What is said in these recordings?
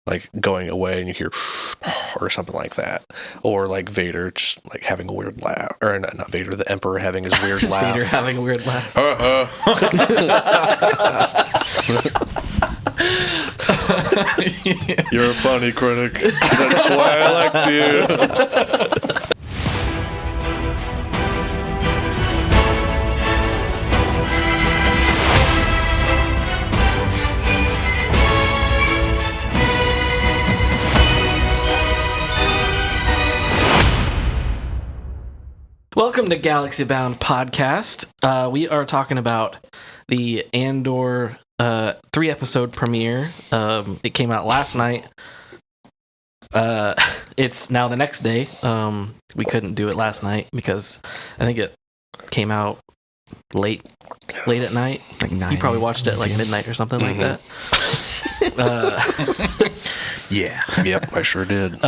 like going away and you hear or something like that, or like Vader just like having a weird laugh, or not Vader, the Emperor having his weird laugh. Vader having a weird laugh. You're a funny critic. That's why I liked you. Welcome to Galaxy Bound Podcast. We are talking about the Andor 3-episode premiere. It came out last night. It's now the next day. We couldn't do it last night because I think it came out late at night. Like 9. You probably watched it like midnight or something like that. Yeah. Yep, I sure did.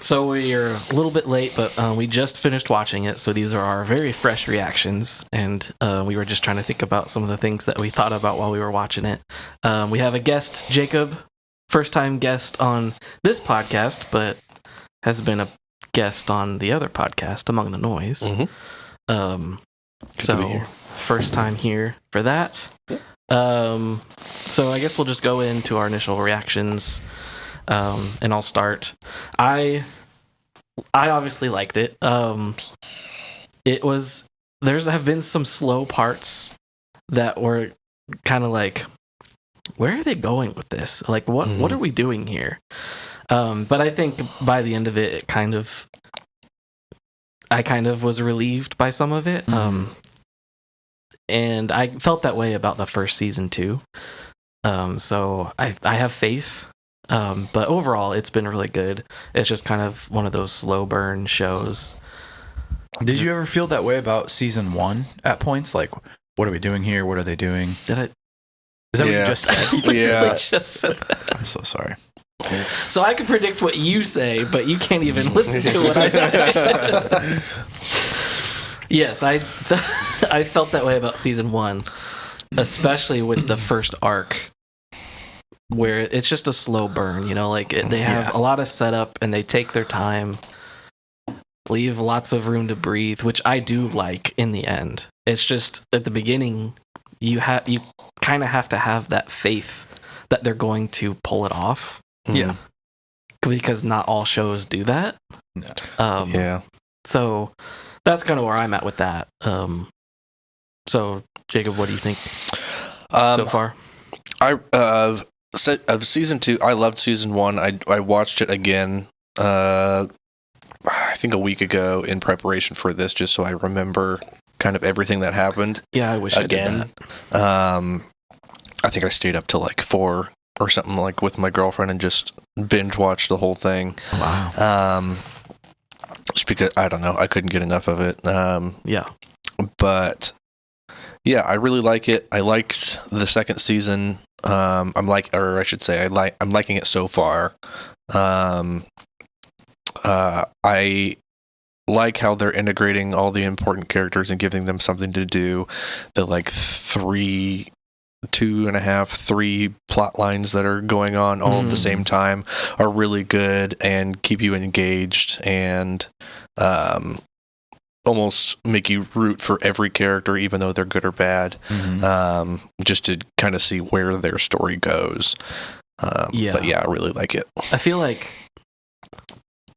So we're a little bit late, but we just finished watching it, so these are our very fresh reactions, and we were just trying to think about some of the things that we thought about while we were watching it. We have a guest, Jacob, first-time guest on this podcast, but has been a guest on the other podcast, Among the Noise. Mm-hmm. So first time here for that. So I guess we'll just go into our initial reactions. And I'll start. I obviously liked it. There have been some slow parts that were kind of like, where are they going with this? Like, what are we doing here? But I think by the end of it, I kind of was relieved by some of it. And I felt that way about the first season too. So I have faith. But overall, it's been really good. It's just kind of one of those slow burn shows. Did you ever feel that way about season 1 at points? Like, what are we doing here? What are they doing? Did I? Is that what you just said? Yeah. Just said that. I'm so sorry. So I can predict what you say, but you can't even listen to what I say. Yes, I felt that way about season 1, especially with the first arc, where it's just a slow burn, like they have a lot of setup and they take their time, leave lots of room to breathe, which I do like in the end. It's just at the beginning, you kind of have to have that faith that they're going to pull it off. Yeah. Because not all shows do that. No. Yeah. So that's kind of where I'm at with that. So Jacob, what do you think so far? Of season 2, I loved season 1. I watched it again, I think a week ago in preparation for this, just so I remember kind of everything that happened. Yeah, I wish again. I did that. I think I stayed up till like 4 or something, like with my girlfriend, and just binge watched the whole thing. Wow. Just because I don't know, I couldn't get enough of it. Yeah. But yeah, I really like it. I liked the second season. I'm liking it so far. I like how they're integrating all the important characters and giving them something to do. The like 2.5, 3 plot lines that are going on all at the same time are really good and keep you engaged and almost make you root for every character, even though they're good or bad, just to kind of see where their story goes. But yeah, I really like it. I feel like,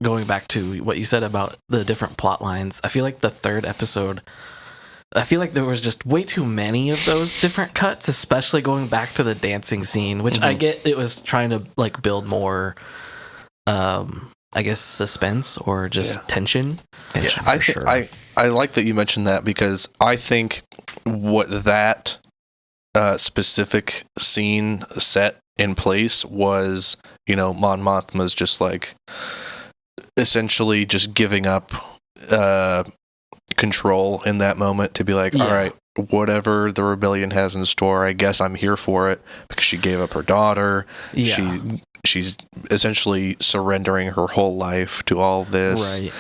going back to what you said about the different plot lines, I feel like the 3rd episode, I feel like there was just way too many of those different cuts, especially going back to the dancing scene, which I get it was trying to like build more, I guess, suspense or just tension. I like that you mentioned that, because I think what that specific scene set in place was, Mon Mothma's just like essentially just giving up control in that moment to be like, all right, whatever the rebellion has in store, I guess I'm here for it, because she gave up her daughter. She's essentially surrendering her whole life to all this. Right.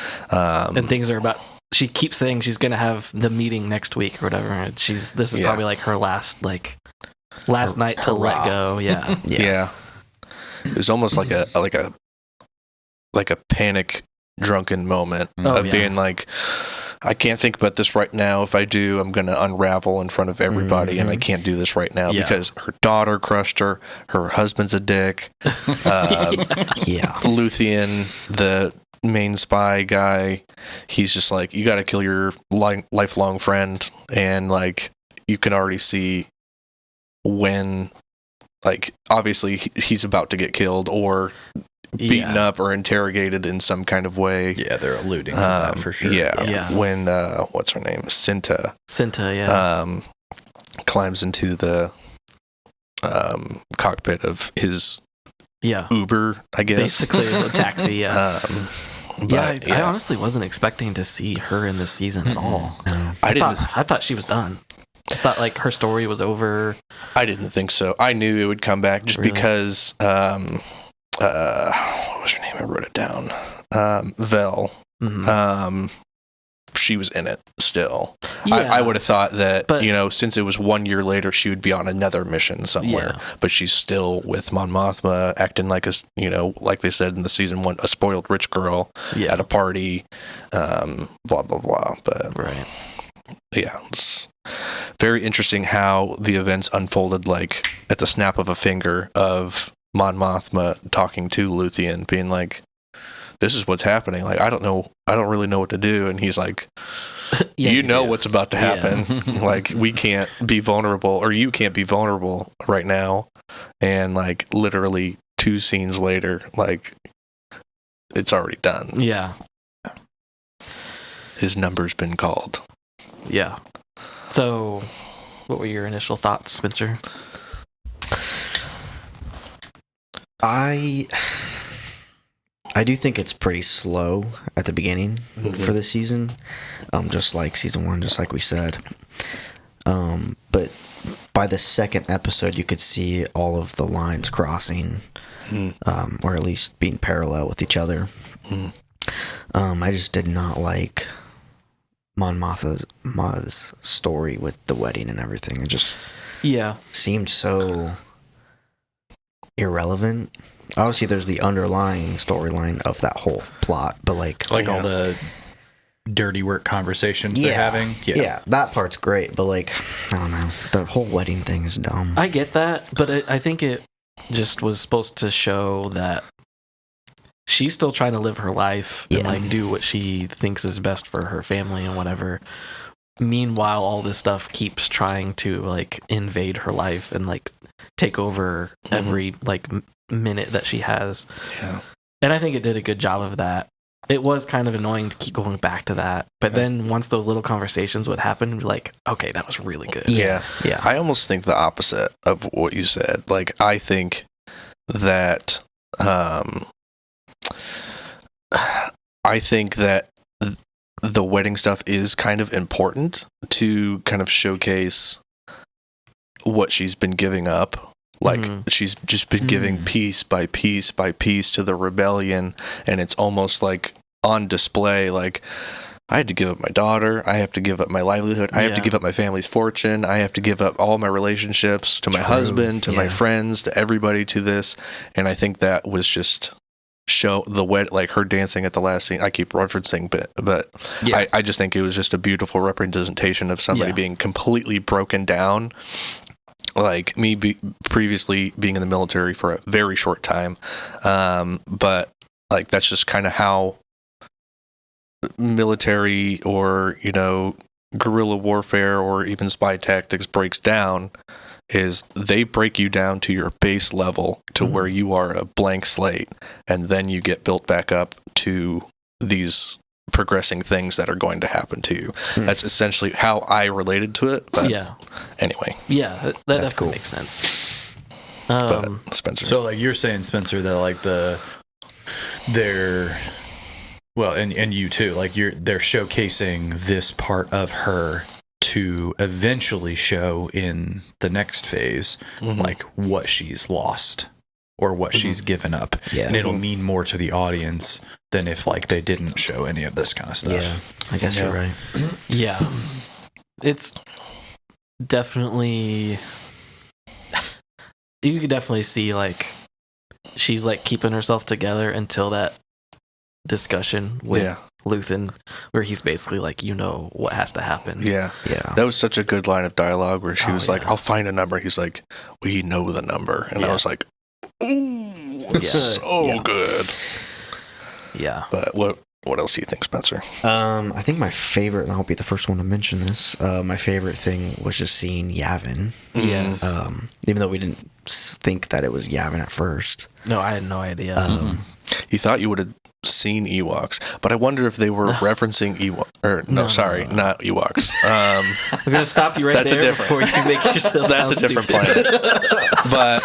And things are about, she keeps saying she's going to have the meeting next week or whatever. And this is probably like her last night to let go. Yeah. Yeah. it was almost like a panic drunken moment of being like, I can't think about this right now. If I do, I'm going to unravel in front of everybody, and I can't do this right now because her daughter crushed her. Her husband's a dick. Luthien, the main spy guy, he's just like, you got to kill your lifelong friend, and like you can already see when, like, obviously he's about to get killed or beaten up or interrogated in some kind of way. Yeah, they're alluding to that for sure. When what's her name? Cinta, climbs into the cockpit of his Uber, I guess. Basically a taxi, I honestly wasn't expecting to see her in this season at all. I thought she was done. I thought like her story was over. I didn't think so. I knew it would come back just because what was her name? I wrote it down. Vel. She was in it still. I would have thought that, since it was 1 year later, she would be on another mission somewhere. But she's still with Mon Mothma, acting like a, like they said in the season 1, a spoiled rich girl at a party, blah, blah, blah. But it's very interesting how the events unfolded, like at the snap of a finger of Mon Mothma talking to Luthien, being like, this is what's happening. Like, I don't really know what to do. And he's like, you know what's about to happen. Like, we can't be vulnerable, or you can't be vulnerable right now. And like literally 2 scenes later, like, it's already done. Yeah. His number's been called. Yeah. So what were your initial thoughts, Spencer? I do think it's pretty slow at the beginning for the season, just like season 1, just like we said. But by the second episode, you could see all of the lines crossing, or at least being parallel with each other. I just did not like Mon Mothma's story with the wedding and everything. It just seemed so irrelevant. Obviously there's the underlying storyline of that whole plot, but like all the dirty work conversations they're having. That part's great, but like, I don't know, the whole wedding thing is dumb. I get that, but I think it just was supposed to show that she's still trying to live her life and like do what she thinks is best for her family and whatever. Meanwhile, all this stuff keeps trying to like invade her life and like take over every like minute that she has. And I think it did a good job of that. It was kind of annoying to keep going back to that, but then once those little conversations would happen, like, okay, that was really good. I almost think the opposite of what you said. Like, I think that the wedding stuff is kind of important to kind of showcase what she's been giving up. Like, she's just been giving piece by piece by piece to the rebellion, and it's almost like on display. Like, I had to give up my daughter, I have to give up my livelihood, I have to give up my family's fortune, I have to give up all my relationships to my husband, to my friends, to everybody, to this. And I think that was just show the like her dancing at the last scene. I keep referencing, but I just think it was just a beautiful representation of somebody being completely broken down. Like me previously being in the military for a very short time, but like that's just kind of how military or guerrilla warfare or even spy tactics breaks down. Is they break you down to your base level to where you are a blank slate, and then you get built back up to these progressing things that are going to happen to you. That's essentially how I related to it. But anyway. Yeah, that definitely cool. Makes sense. But Spencer. So like you're saying, Spencer, that like they're well, and you too, like they're showcasing this part of her to eventually show in the next phase, like what she's lost or what she's given up. Yeah. And it'll mean more to the audience than if like they didn't show any of this kind of stuff. Yeah, I guess you're right. Yeah. It's definitely, you could definitely see like she's like keeping herself together until that discussion with Luthen, where he's basically like, you know what has to happen. Yeah. That was such a good line of dialogue where she was like, I'll find a number. He's like, we know the number. And I was like, ooh, it's so good. Yeah. But what else do you think, Spencer? I think my favorite, and I'll be the first one to mention this, my favorite thing was just seeing Yavin. Yes. Even though we didn't think that it was Yavin at first. No, I had no idea. You thought you would have seen Ewoks, but I wonder if they were referencing Ewoks. Or no, not Ewoks. I'm gonna stop you right there before you make yourself. That's sound a different stupid. planet. But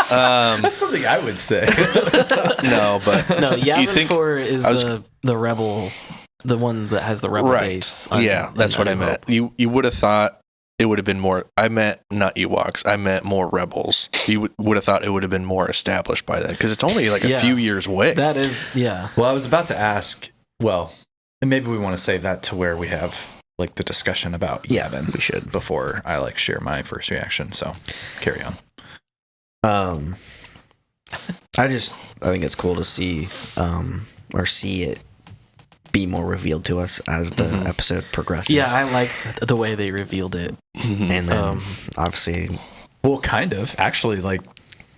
That's something I would say. no, Yavin IV is the rebel, the one that has the rebel base. Yeah, that's what I meant. You would have thought it would have been more. I meant not Ewoks. I meant more rebels. You would have thought it would have been more established by then, because it's only like a few years away. That is, yeah. Well, I was about to ask. Well, and maybe we want to save that to where we have like the discussion about Yavin. We should before I like share my first reaction. So carry on. I think it's cool to see see it be more revealed to us as the episode progresses. Yeah, I liked the way they revealed it. And then obviously, well, kind of actually, like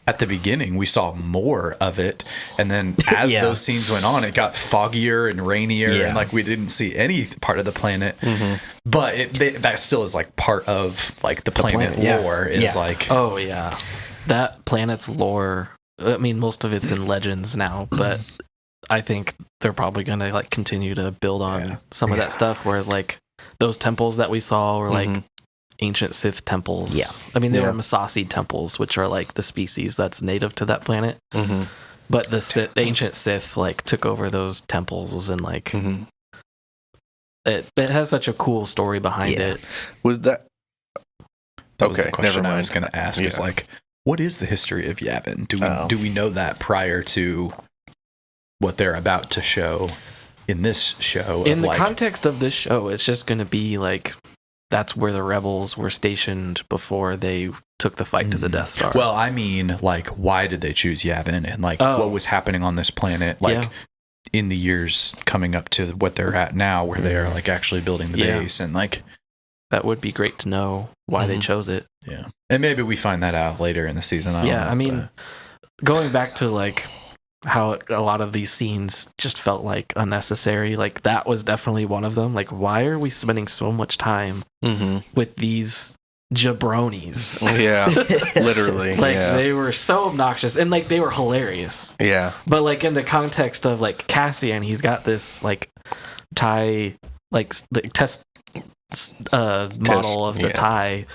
at the beginning we saw more of it, and then as those scenes went on, it got foggier and rainier, and like we didn't see any part of the planet. But that still is like part of like the planet lore. Is like, oh yeah, that planet's lore. I mean, most of it's in legends now, but I think they're probably going to like continue to build on some of that stuff, where like those temples that we saw were like ancient Sith temples. Yeah. I mean, they were Masasi temples, which are like the species that's native to that planet. But the ancient Sith like took over those temples, and like it has such a cool story behind it. Was that was the question I was going to ask. Is like, what is the history of Yavin? Do we know that prior to what they're about to show in this show? In the context of this show, it's just going to be like, that's where the rebels were stationed before they took the fight to the Death Star. Well, I mean, like, why did they choose Yavin, and like what was happening on this planet, like in the years coming up to what they're at now, where they are like actually building the base, and like that would be great to know why they chose it. Yeah, and maybe we find that out later in the season. I mean, going back to like how a lot of these scenes just felt like unnecessary, like that was definitely one of them. Like, why are we spending so much time with these jabronis? Literally. Like they were so obnoxious, and like they were hilarious. But like in the context of like Cassian, he's got this like TIE, like the test model of the TIE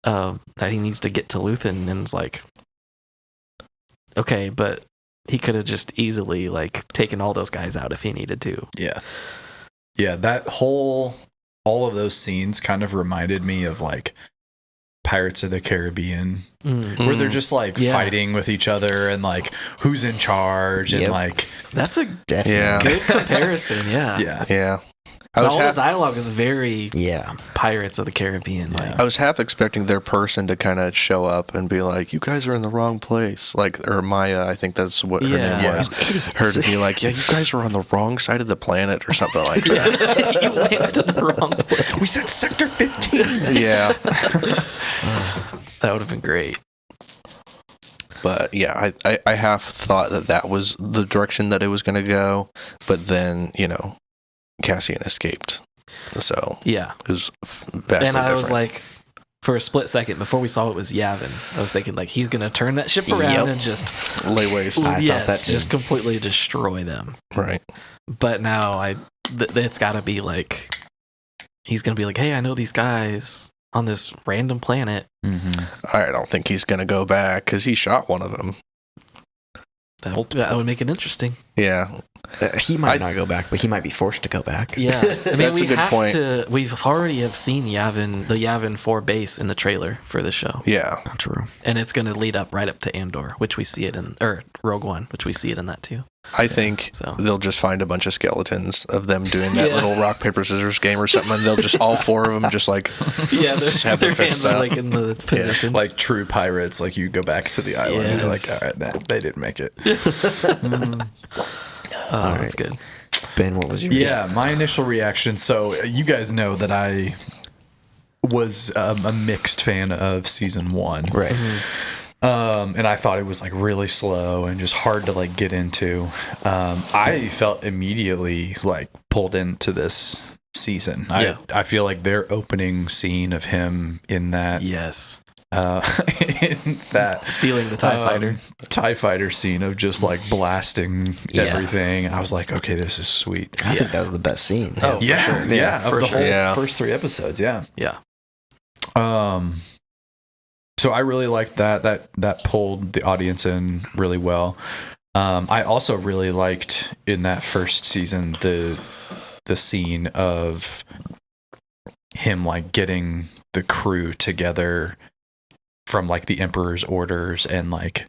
that he needs to get to Luthen, and it's like, okay, but he could have just easily like taken all those guys out if he needed to. That all of those scenes kind of reminded me of like Pirates of the Caribbean, where they're just like fighting with each other, and like who's in charge, and like that's a definitely good comparison. All the dialogue is very Pirates of the Caribbean. Like. I was half expecting their person to kind of show up and be like, "You guys are in the wrong place," like, or Maya, I think that's what her name was. Her to be like, "Yeah, you guys are on the wrong side of the planet," or something like that. You landed in the wrong place. We said Sector 15. That would have been great. But yeah, I half thought that was the direction that it was going to go, but then Cassian escaped, so it was vastly and I different. was like, for a split second before we saw it was Yavin, I was thinking like he's gonna turn that ship around and just lay waste. I thought that too. Just completely destroy them. Right. But now it's got to be like he's gonna be like, hey, I know these guys on this random planet. I don't think he's gonna go back because he shot one of them. That would make it interesting. Yeah. He might not go back, but he might be forced to go back. Yeah, I mean, that's a good point. We've already have seen the Yavin IV base in the trailer for the show. Yeah, true. And it's going to lead up right up to Andor, which we see it in, or Rogue One, which we see it in that too. I think So. they'll just find a bunch of skeletons of them doing that little rock, paper, scissors game or something, and they'll just, all four of them, just like, Yeah, just have their their fists hands are out. like in the positions. Like true pirates, like you go back to the island and you're like, Yes. all right, they didn't make it. That's good. Ben, what was your Yeah, my initial reaction. So you guys know that I was a mixed fan of season 1. Right. And I thought it was like really slow and just hard to like get into. I felt immediately like pulled into this season. Yeah. I feel like their opening scene of him in that Yes. in that Stealing the TIE fighter. scene of just like blasting everything. I was like, okay, this is sweet. I think that was the best scene. Oh, for Yeah, sure. yeah, of for the sure. whole Yeah. first 3 episodes. Yeah. Yeah. So I really liked that pulled the audience in really well. I also really liked in that first season the scene of him like getting the crew together from like the Emperor's orders and like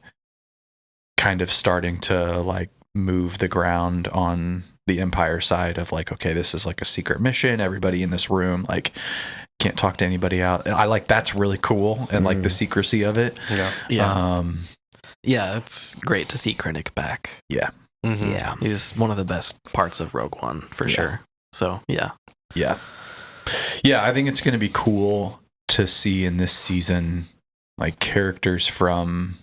kind of starting to like move the ground on the Empire side of like, okay, this is like a secret mission. Everybody in this room like can't talk to anybody out. I like that's really cool and like the secrecy of it. Yeah. Yeah. Yeah, it's great to see Krennic back. Yeah. Mm-hmm. Yeah. He's one of the best parts of Rogue One for sure. So, yeah. Yeah. Yeah, I think it's going to be cool to see in this season like characters from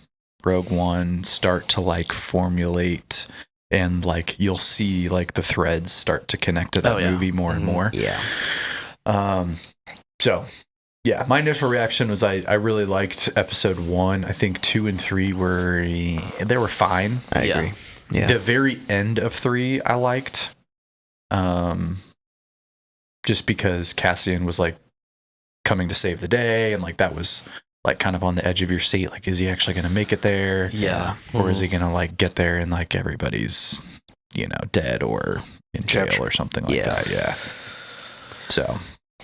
Rogue One start to like formulate and like you'll see like the threads start to connect to that movie more and more. Yeah. So yeah, my initial reaction was I really liked episode 1. I think 2 and 3 were fine. I agree. Yeah. The very end of 3 I liked. Just because Cassian was like coming to save the day and like that was like kind of on the edge of your seat. Like, is he actually going to make it there? Yeah. Or is he going to like get there and like everybody's, dead or in jail Captured. or something like that? Yeah.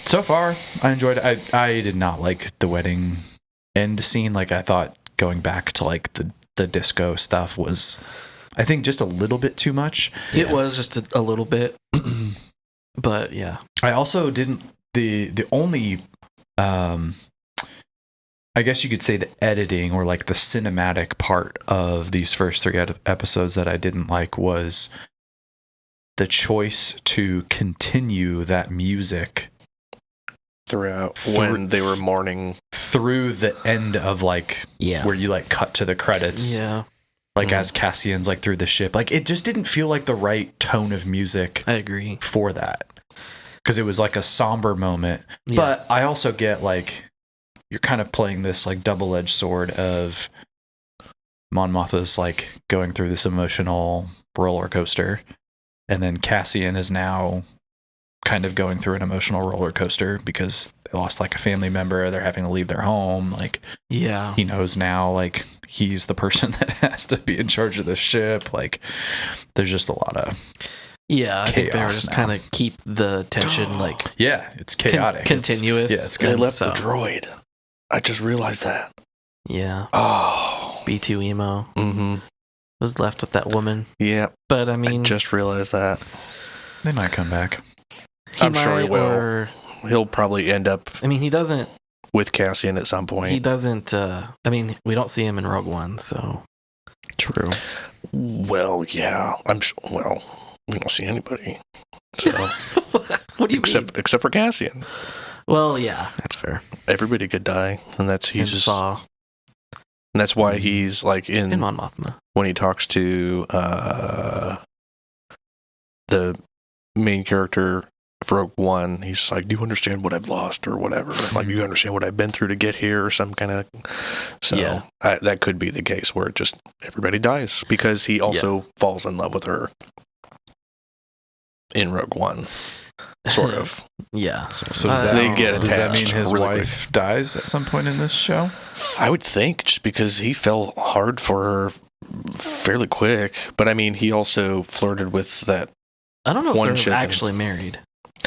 So far I enjoyed it. I did not like the wedding end scene. Like I thought going back to like the disco stuff was, I think just a little bit too much. It was just a little bit. But yeah. I also didn't the only I guess you could say the editing or like the cinematic part of these first 3 episodes that I didn't like was the choice to continue that music Throughout when they were mourning. through the end of like where you like cut to the credits. Yeah. Like as Cassian's like through the ship. Like it just didn't feel like the right tone of music I agree. for that. Because it was like a somber moment. Yeah. But I also get like you're kind of playing this like double-edged sword of Mon Mothma's like going through this emotional roller coaster, and then Cassian is now kind of going through an emotional roller coaster because they lost like a family member. They're having to leave their home. Like, Yeah. he knows now like he's the person that has to be in charge of the ship. Like, there's just a lot of Yeah, I think they were chaos just now. kind of keep the tension like it's chaotic, continuous. It's They good. left So- the droid. I just realized that. Yeah. Oh. B2 emo Mm-hmm. was left with that woman. Yeah. But I I mean, just realized that. They might come back. I'm sure he might, will. or- He'll probably end up I mean, he doesn't. with Cassian at some point. He doesn't. I mean, we don't see him in Rogue One, so True. Well, yeah. I'm sure. Well, we don't see anybody. So what do you mean? except for Cassian. Well, yeah, That's fair. Everybody could die, and that's and Saw and that's why he's like and Mon Mothma. when he talks to the main character of Rogue One, he's like, "Do you understand what I've lost, or whatever? Like, do you understand what I've been through to get here, or some kind of?" So Yeah. that could be the case where it just everybody dies because he also falls in love with her in Rogue One, sort of. Yeah. So does that, They get does that mean attached his really wife dies at some point in this show? I would think just because he fell hard for her fairly quick, but I mean, he also flirted with that. I don't know One if they're chicken. actually married.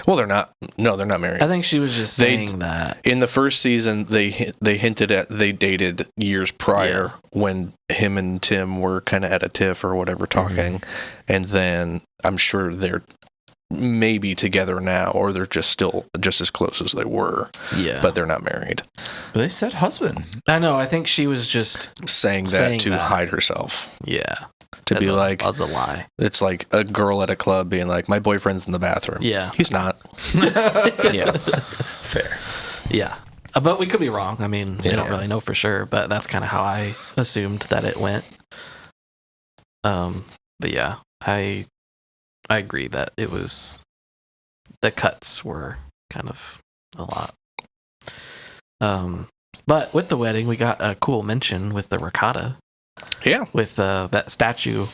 Well, they're not. No, they're not married. I think she was just saying that. In the first season, they hinted at they dated years prior when him and Tim were kind of at a tiff or whatever talking, and then I'm sure they're maybe together now, or they're just as close as they were. Yeah, but they're not married. But they said husband. I know. I think she was just saying that hide herself. Yeah. To be like, that's a lie. It's like a girl at a club being like, my boyfriend's in the bathroom. Yeah. He's not. Yeah. Fair. Yeah. But we could be wrong. I mean, we don't really know for sure, but that's kind of how I assumed that it went. But yeah, I agree that it was, the cuts were kind of a lot. But with the wedding, we got a cool mention with the Rakata. Yeah. With that statue.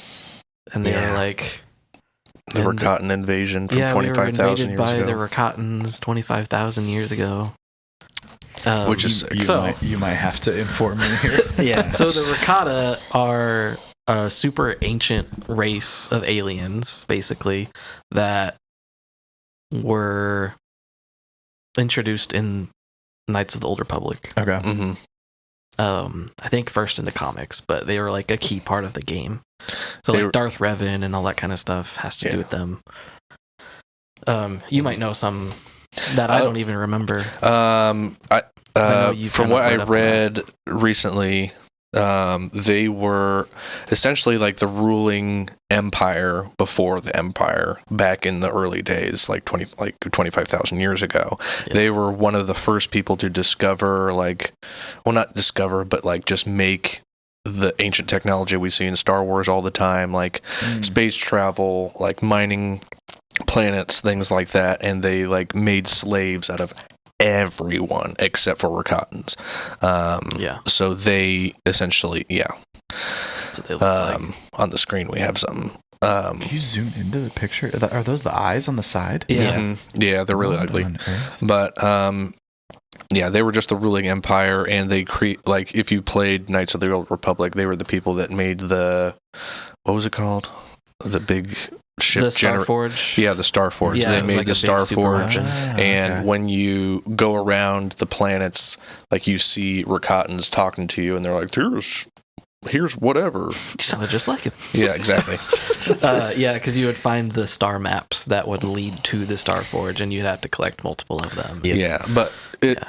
And they were like... The Rakatan invasion from 25,000 years ago. By the Rakatans 25,000 years ago. Which is... You might have to inform me here. Yeah. So the Rakata are a super ancient race of aliens, basically, that were introduced in Knights of the Old Republic. Okay. Mm-hmm. I think first in the comics, but they were like a key part of the game. So like Darth Revan and all that kind of stuff has to do with them. You might know some that I don't even remember. From what I read recently, they were essentially like the ruling empire before the empire back in the early days, like 25,000 years ago. Yeah. They were one of the first people to discover, not discover, but like just make the ancient technology we see in Star Wars all the time, like space travel, like mining planets, things like that. And they like made slaves out of everyone except for Rakatans. So they essentially, they look like. On the screen we have some. Can you zoom into the picture? Are those the eyes on the side? Yeah. Mm-hmm. Yeah, they're really ugly. But they were just the ruling empire, and they if you played Knights of the Old Republic, they were the people that made what was it called? The big ship, the Starforge. The Starforge. Yeah, they made the Starforge, and okay. when you go around the planets, like you see Rakatans talking to you, and they're like, "Here's whatever." You sounded just like him. Yeah, exactly. Because you would find the star maps that would lead to the Starforge, and you'd have to collect multiple of them. Yeah, but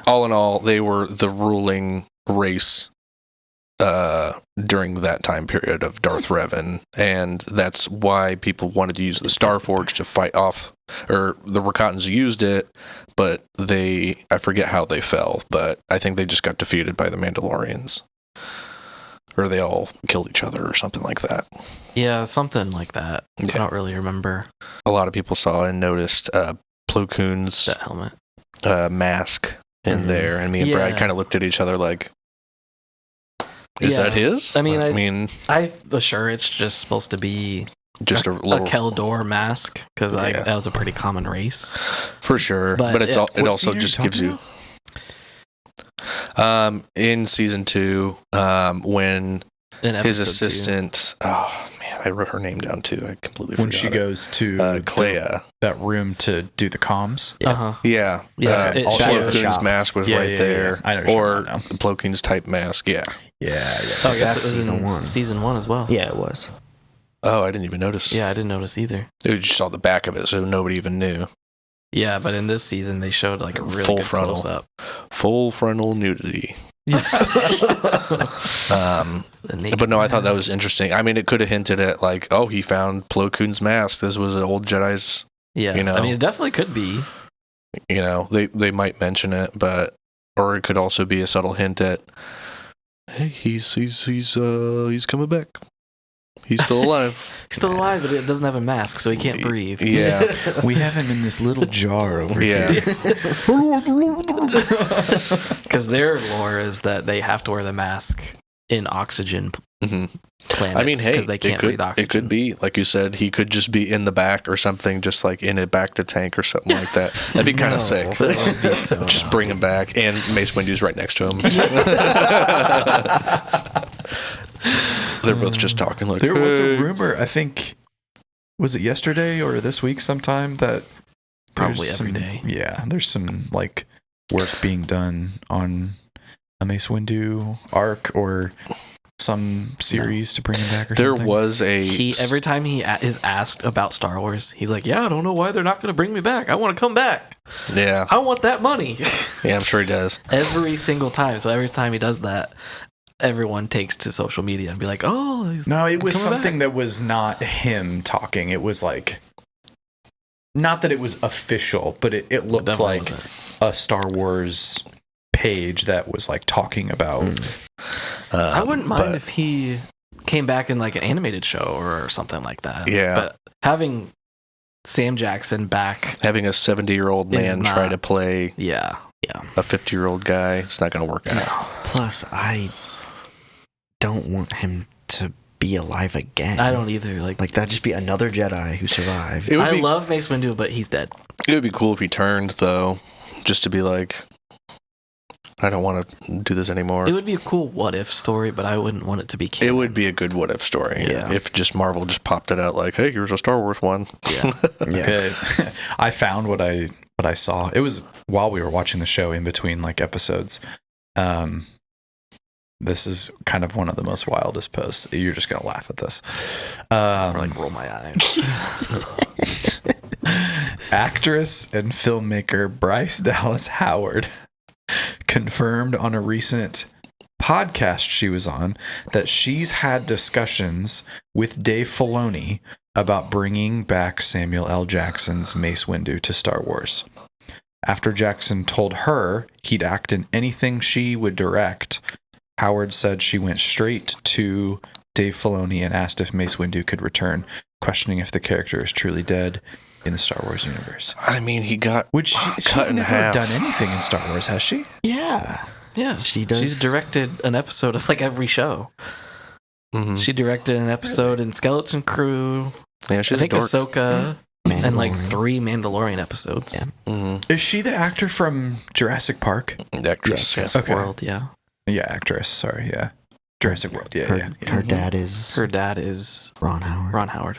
all in all, they were the ruling race during that time period of Darth Revan, and that's why people wanted to use the Starforge to fight off, or the Rakatans used it, but I forget how they fell, but I think they just got defeated by the Mandalorians, or they all killed each other or something like that. Yeah, something like that. I don't really remember. A lot of people saw and noticed Plo Koon's that helmet mask in there, and me and Brad kind of looked at each other like, is that his? I mean, I'm sure it's just supposed to be just a Kel'Dor mask, because that was a pretty common race. For sure. But it also just gives you... in season 2, when his assistant... 2. Oh, man, I wrote her name down, too. I completely forgot. When she goes to Kleya. That room to do the comms. Yeah. Plo Koon's mask was right there. I know or Plo Koon's type mask, Yeah. Oh, that's season 1. Season 1 as well. Yeah, it was. Oh, I didn't even notice. Yeah, I didn't notice either. You just saw the back of it, so nobody even knew. Yeah, but in this season, they showed like a really full frontal close-up. Full frontal nudity. But no, I thought that was interesting. I mean, it could have hinted at like, oh, he found Plo Koon's mask. This was an old Jedi's. Yeah, I mean, it definitely could be. They might mention it, or it could also be a subtle hint at, hey, he's coming back. He's still alive. He's still alive, but it doesn't have a mask, so he can't breathe. Yeah. We have him in this little jar over here. Because their lore is that they have to wear the mask in oxygen planets. I mean, hey, they can't breathe oxygen. It could be, like you said, he could just be in the back or something, just like in a back-to tank or something like that. That'd be kind of sick. That would be so just bring him back, and Mace Windu's right next to him. They're both just talking like, there was a rumor, I think, was it yesterday or this week sometime, that Probably There's every some- day. Yeah, there's some like work being done on a Mace Windu arc or some series to bring him back or There something. was a Every time he is asked about Star Wars, he's like, "Yeah, I don't know why they're not going to bring me back. I want to come back. yeah, I want that money." yeah, I'm sure he does. Every single time. So every time he does that, everyone takes to social media and be like, "Oh, he's No, it was coming something back." that was not him talking. It was like, not that it was official, but it looked Definitely like wasn't. a Star Wars page that was like talking about. I wouldn't mind but- if he came back in like an animated show or something like that. Yeah. But having Sam Jackson back, having a 70-year-old Is man not- try to play yeah. a 50-year-old guy. It's not going to work out. No. Plus, I don't want him to be alive again. I don't either. Like Like, that'd just be another Jedi who survived. It would I be love Mace Windu, but he's dead. it would be cool if he turned though, just to be like, I don't want to do this anymore. It would be a cool what if story, but I wouldn't want it to be It canon. would be a good what if story. Yeah. If just Marvel just popped it out like, hey, here's a Star Wars one. Yeah. Yeah. Okay. I found what I saw. It was while we were watching the show in between like episodes. This is kind of one of the most wildest posts. You're just gonna laugh at this. Or like roll my eyes. Actress and filmmaker Bryce Dallas Howard confirmed on a recent podcast she was on that she's had discussions with Dave Filoni about bringing back Samuel L. Jackson's Mace Windu to Star Wars. After Jackson told her he'd act in anything she would direct, Howard said she went straight to Dave Filoni and asked if Mace Windu could return, questioning if the character is truly dead in the Star Wars universe. I mean, he got Which she's cut in never half. done anything in Star Wars, has she? Yeah. Yeah. She does. She's directed an episode of like every show. Mhm. She directed an episode in Skeleton Crew, Yeah, I she's a think dork. Ahsoka, and like Mandalorian. 3 Mandalorian episodes. Yeah. Mhm. Is she the actor from Jurassic Park? The actress. Yes. Yeah. Okay. World, yeah. Yeah, actress. Sorry, yeah. Jurassic World. Yeah, Her, yeah. her dad is Her dad is Ron Howard. Ron Howard.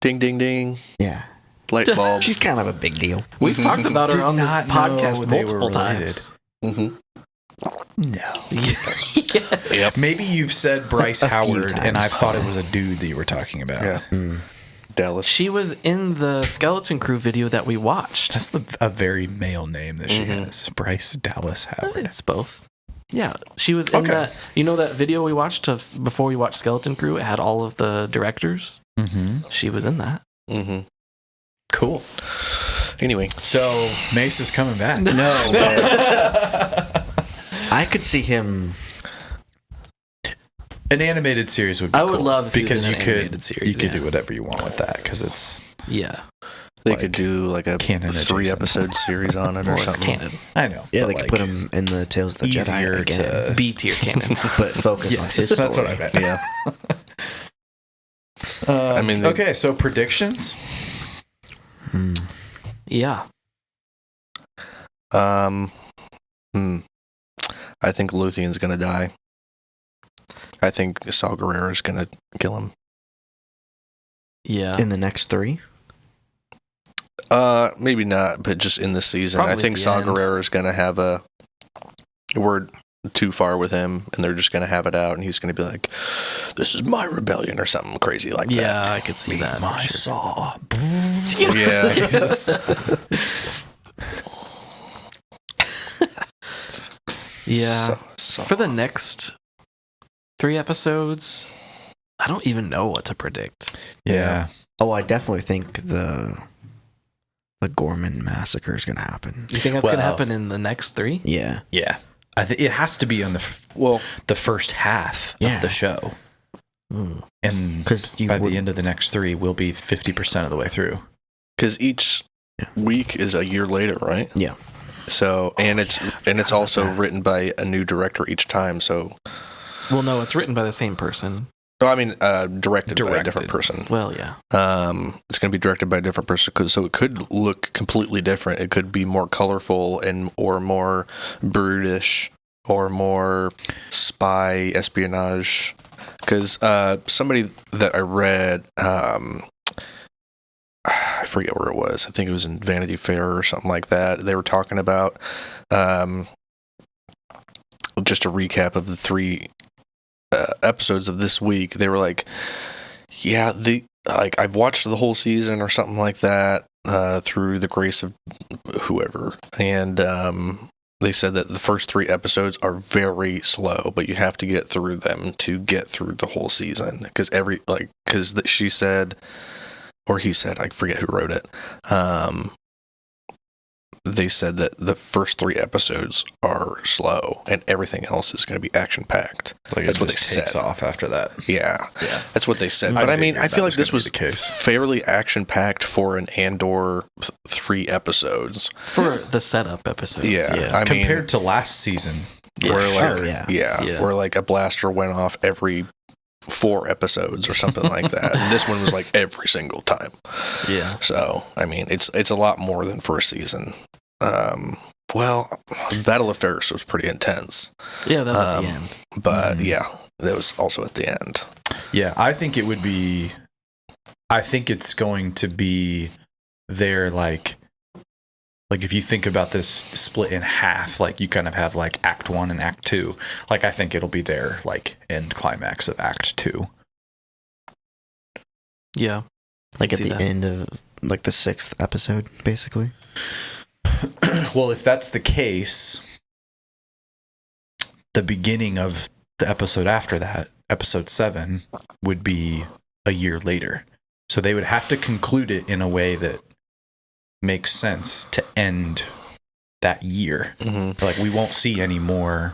Ding, ding, ding. Yeah. Light bulb. She's kind of a big deal. We've talked about her Did on this not know podcast they were multiple related. times. Mhm. No. Yeah. Yep. Maybe you've said Bryce A few Howard, and I times. thought it was a dude that you were talking about. Yeah. Mm. Dallas. She was in the Skeleton Crew video that we watched. That's a very male name that she Mhm. has. Bryce Dallas Howard. It's both. Yeah, she was in Okay. that. You know that video we watched before we watched Skeleton Crew? It had all of the directors. Mm-hmm. She was in that. Mhm. Cool. Anyway, So Mace is coming back. No, but I could see him. An animated series would be I would cool, love if he was because in you an could animated series, you could yeah. do whatever you want with that because it's Yeah. they Like, could do like a canon 3-episode series on it Or or it's something. canon. I know. Yeah, but they could put him in the Tales of the Jedi easier again, to- B tier canon. but focus on Yes, his story. that's what I meant. Yeah. I mean, they- okay, so predictions. Hmm. Yeah. I think Luthien's gonna die. I think Saw Gerrera's gonna kill him. Yeah. In the next 3. Maybe not, but just in this season, Probably I think at the Saw end. Gerrera's gonna have a word too far with him, and they're just gonna have it out, and he's gonna be like, "This is my rebellion" or something crazy like Yeah, I could see that. My for sure. saw. that. Yeah. Yeah. So- For the next 3 episodes, I don't even know what to predict. Yeah. Oh, I definitely think the Ghorman massacre is going to happen. You think that's going to Well- happen in the next 3? Yeah. Yeah. I think it has to be on well, the first half Yeah. of the show, Mm. and Because you by would, the end of the next 3, we'll be 50% of the way through. because each Yeah. week is a year later, right? Yeah. So, and it's also written by a new director each time. So, Well, no, it's written by the same person. no, I mean, directed by a different Directed. person. Well, yeah. It's going to be directed by a different person, so it could look completely different. It could be more colorful or more brutish or more spy espionage. Because somebody that I read, I forget where it was. I think it was in Vanity Fair or something like that. They were talking about just a recap of the 3 episodes of this week. They were like, yeah, I've watched the whole season or something like that through the grace of whoever, and they said that the first 3 episodes are very slow, but you have to get through them to get through the whole season. Because she said, or he said, I forget who wrote it. They said that the first 3 episodes are slow, and everything else is going to be action packed. Like that's what they takes said. Off after that. Yeah, that's what they said. But I mean, I feel like this was fairly action packed for an Andor 3 episodes. For the setup episodes. Yeah. I mean, compared to last season. Where like a blaster went off every 4 episodes or something like that. And this one was like every single time. Yeah. So, I mean, it's a lot more than first season. Well, Battle of Ferris was pretty intense. Yeah, that was at the end. But yeah, that was also at the end. Yeah, I think it's going to be there, like if you think about this split in half, like you kind of have like Act 1 and Act 2. Like I think it'll be their like end climax of Act 2. Yeah. Like at the end of like the 6th episode, basically. Well, if that's the case, the beginning of the episode after that, episode 7, would be a year later. So they would have to conclude it in a way that makes sense to end that year. Mm-hmm. Like we won't see any more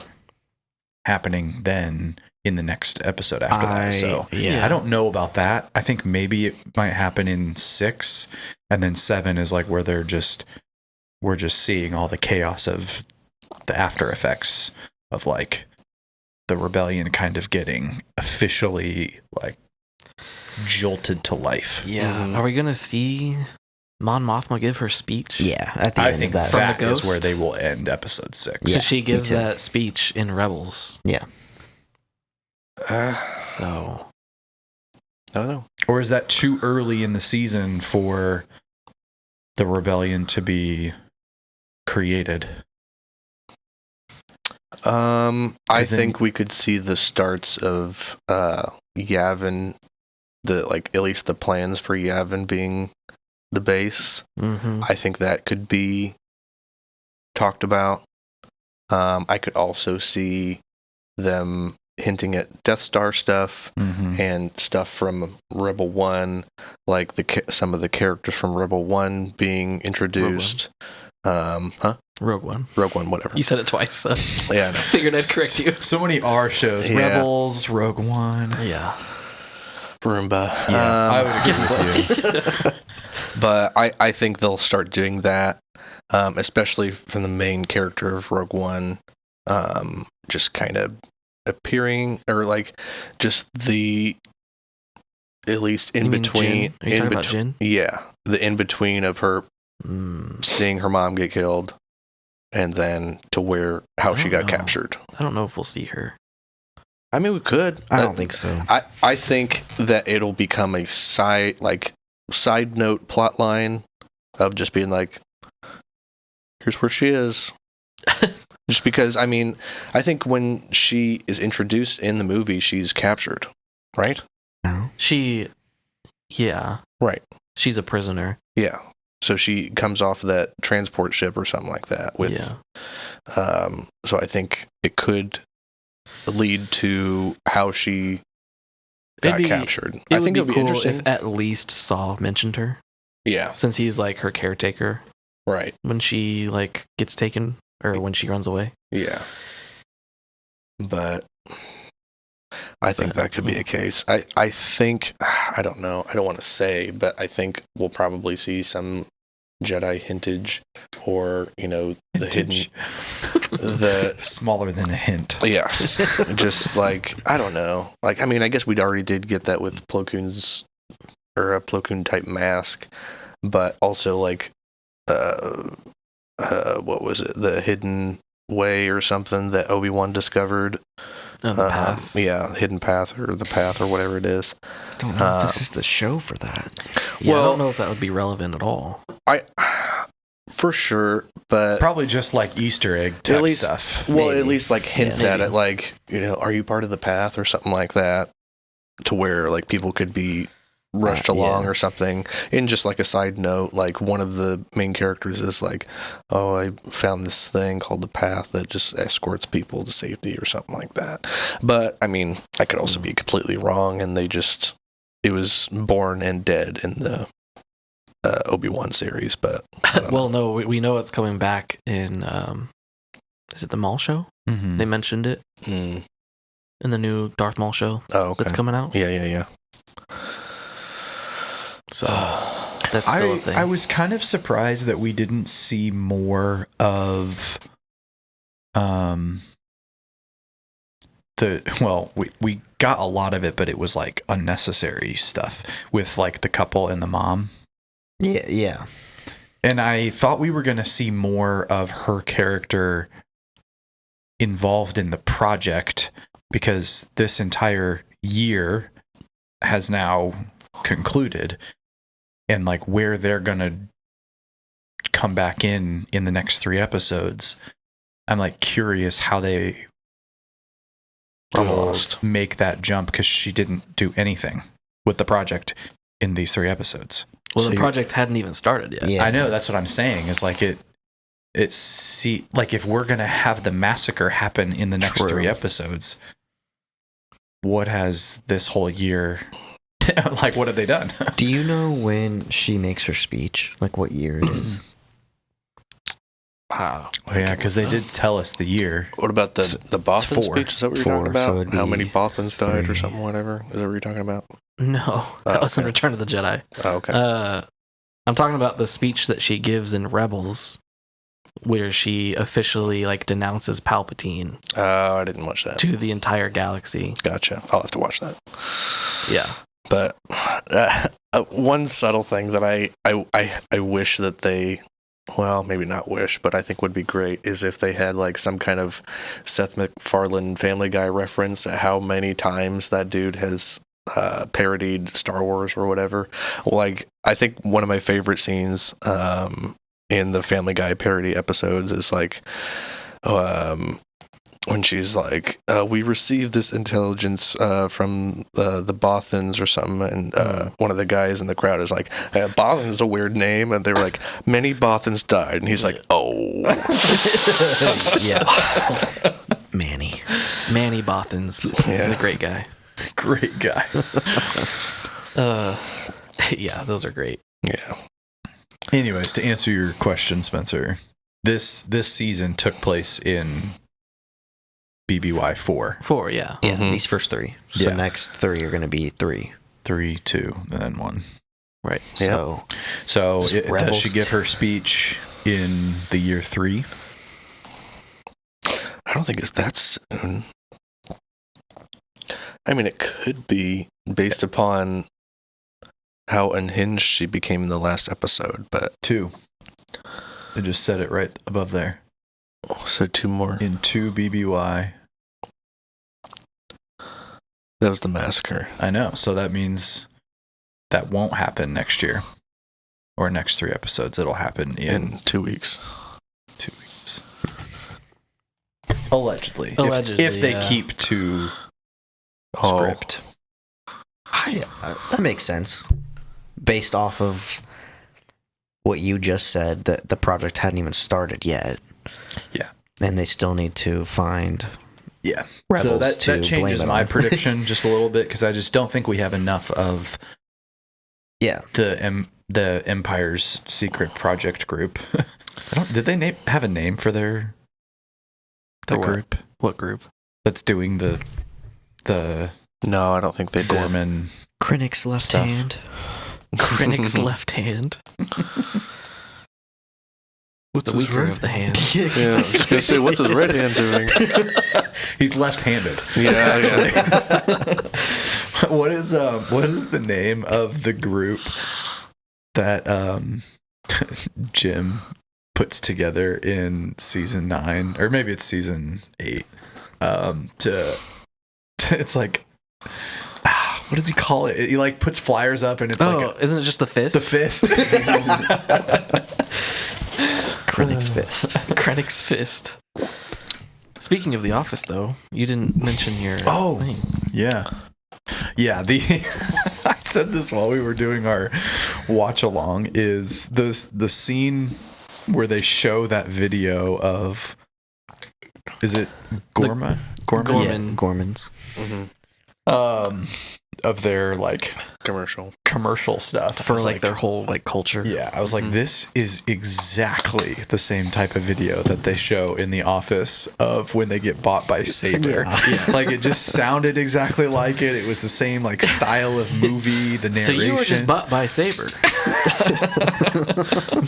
happening then in the next episode after that. So I don't know about that. I think maybe it might happen in 6, and then 7 is like where we're just seeing all the chaos of the after effects of like the rebellion kind of getting officially like jolted to life. Yeah. Mm-hmm. Are we gonna see Mon Mothma give her speech? Yeah, at the I end think of that From the is ghost? where they will end episode 6. Yeah, she gives too. that speech in Rebels. Yeah. So I don't know. Or is that too early in the season for the rebellion to be created? I think we could see the starts of Yavin, at least the plans for Yavin being the base. mm-hmm. I think that could be talked about. I could also see them hinting at Death Star stuff and stuff from Rebel One, like some of the characters from Rebel One being introduced. Rogue One. Rogue One, whatever. You said it twice, so Yeah, I know. figured I'd correct you. So many R shows. Yeah. Rebels, Rogue One. Yeah. Roomba. Yeah, I would agree with you. But I think they'll start doing that, especially from the main character of Rogue One, just kind of appearing, or like just the, at least in between. Jin? Are you talking about Jin? Yeah, the in between of her seeing her mom get killed, and then to how she got captured. I don't know if we'll see her. I mean, we could. I don't think so. I think that it'll become a side note plot line of just being like, here's where she is. Just because, I mean, I think when she is introduced in the movie, she's captured, right? No. Yeah. Right. She's a prisoner. Yeah. So she comes off that transport ship or something like that with, so I think it could lead to how she got captured. I think it'd be cool interesting if at least Saul mentioned her, Yeah. since he's like her caretaker Right. when she like gets taken or when she runs away. Yeah. But I think that could be a case. I think, I don't know, I don't want to say, but I think we'll probably see some Jedi hintage, or, the hidden, the Smaller than a hint. yes, just like, I don't know. Like, I mean, I guess we already did get that with Plo Koon's, or a Plo Koon type mask, but also like, what was it? The hidden way or something that Obi-Wan discovered The path. Yeah, Hidden Path or the Path or whatever it is. I don't know if this is the show for that. Yeah, I well- don't know if that would be relevant at all. For sure, but Probably just like Easter egg type at least, stuff. well, Maybe. at least like hints Yeah, at maybe. it, like, are you part of the Path or something like that, to where like people could be rushed along yeah. or something. And just like a side note, like one of the main characters is like, oh, I found this thing called the Path that just escorts people to safety or something like that. But I mean, I could also be completely wrong, and it was born and dead in the Obi-Wan series. But Well, no, we know it's coming back in. Is it the Maul show? Mm-hmm. They mentioned it in the new Darth Maul show oh, okay. that's coming out. Yeah. So that's still a thing. I was kind of surprised that we didn't see more of we got a lot of it, but it was like unnecessary stuff with like the couple and the mom. Yeah. And I thought we were going to see more of her character involved in the project, because this entire year has now concluded, and like where they're going to come back in the next 3 episodes. I'm like curious how they I'm will lost. make that jump, because she didn't do anything with the project in these 3 episodes. Well, So the you're- project hadn't even started yet. Yeah. I know, that's what I'm saying. Is like like if we're gonna have the massacre happen in the next True. 3 episodes, what has this whole year? Like, what have they done? Do you know when she makes her speech? Like what year it is? Wow. Oh yeah, because they did tell us the year. What about the Bothan 4. speech? Is that what you're 4, talking so about? it'd How be many Bothans died or 3. something, whatever? Is that what you're talking about? No, that was in okay. Return of the Jedi. Oh, okay. I'm talking about the speech that she gives in Rebels, where she officially like denounces Palpatine Oh, I didn't watch that. to the entire galaxy. Gotcha. I'll have to watch that. Yeah. But one subtle thing that I wish that they, well, maybe not wish, but I think would be great, is if they had like some kind of Seth MacFarlane Family Guy reference at how many times that dude has parodied Star Wars or whatever. Like, I think one of my favorite scenes in the Family Guy parody episodes is like when she's like, we received this intelligence from the Bothans or something, and one of the guys in the crowd is like, Bothan is a weird name, and they were like, many Bothans died, and he's like, oh. Yeah. Manny. Manny Bothans is a great guy. Great guy. Yeah, those are great. Yeah. Anyways, to answer your question, Spencer, this season took place in BBY 4. 4, yeah. Yeah, Mhm. these first 3. So Yeah. the next 3 are going to be 3. 3, 2, and then 1. Right. So So Is does Rebels she give her speech in the year 3? I don't think it's that soon. I mean, it could be based upon how unhinged she became in the last episode, but 2. I just said it right above there. so 2 more. In 2 BBY. That was the massacre. I know. So that means that won't happen next year. Or next 3 episodes. It'll happen In 2 weeks. 2 weeks. Allegedly. Allegedly, if they yeah. keep to Oh, script. that makes sense. Based off of what you just said, that the project hadn't even started yet. Yeah. And they still need to find Yeah. rebels So that to changes blame it my on. prediction just a little bit, because I just don't think we have enough of Yeah. the Empire's secret project group. Did they have a name for that For what? group What group? that's doing the no, I don't think they did. Ghorman? Krennic's left Stuff. hand. Krennic's left hand. What's The his weaker right? of the hands. Yeah, I was just gonna say, what's his right hand doing? He's left-handed. Yeah. What is the name of the group that Jim puts together in season 9, or maybe it's season 8, to it's like, what does he call it? He like puts flyers up and it's isn't it just the fist? the fist. Krennic's fist. Krennic's fist. Speaking of The Office, though, you didn't mention your thing. Yeah. I said this while we were doing our watch along. Is the scene where they show that video of, is it Ghorman? Ghorman. Yeah, Ghorman's. Of their like commercial stuff For like their whole like culture. Yeah, I was like, this is exactly the same type of video that they show in The Office of when they get bought by Sabre. Yeah. Like, it just sounded exactly like it. It was the same like style of movie, the narration. So you were just bought by Sabre.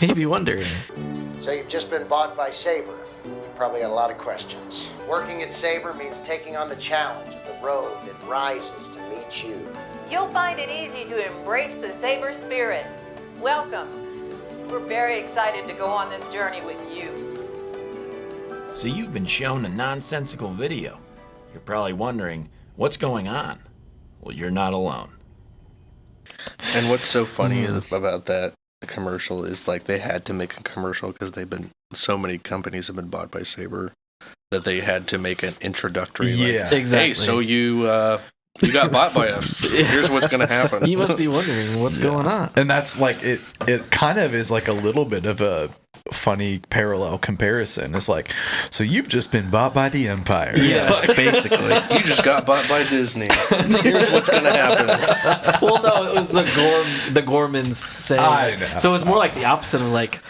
Maybe wondering. So you've just been bought by Sabre. You probably had a lot of questions. Working at Sabre means taking on the challenge of the road that rises to meet you. You'll find it easy to embrace the Sabre spirit. Welcome. We're very excited to go on this journey with you. So you've been shown a nonsensical video. You're probably wondering, what's going on? Well, you're not alone. And what's so funny about that commercial is like they had to make a commercial because so many companies have been bought by Sabre that they had to make an introductory. Yeah, exactly. Hey, so you got bought by us. Here's what's going to happen. You must be wondering what's going on. And that's like it kind of is like a little bit of a funny parallel comparison. It's like, so you've just been bought by the Empire. Yeah, Basically, you just got bought by Disney. Here's what's going to happen. Well, no, it was the Ghormans saying. I know. So it's more like the opposite of like.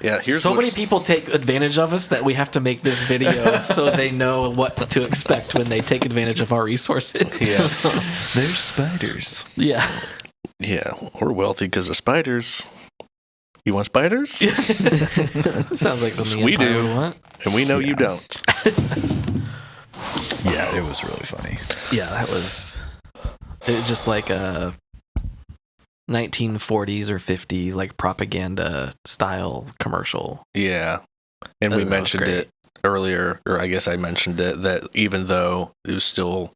Yeah, here's so many people take advantage of us that we have to make this video so they know what to expect when they take advantage of our resources. Yeah, There's spiders. Yeah. Yeah, we're wealthy because of spiders. You want spiders? Sounds like something We Empire do. would want. And we know you don't. Yeah, it was really funny. Yeah, it was just like a 1940s or 50s like propaganda style commercial. Yeah. And we That was mentioned great. it earlier, or I guess I mentioned it, that even though it was still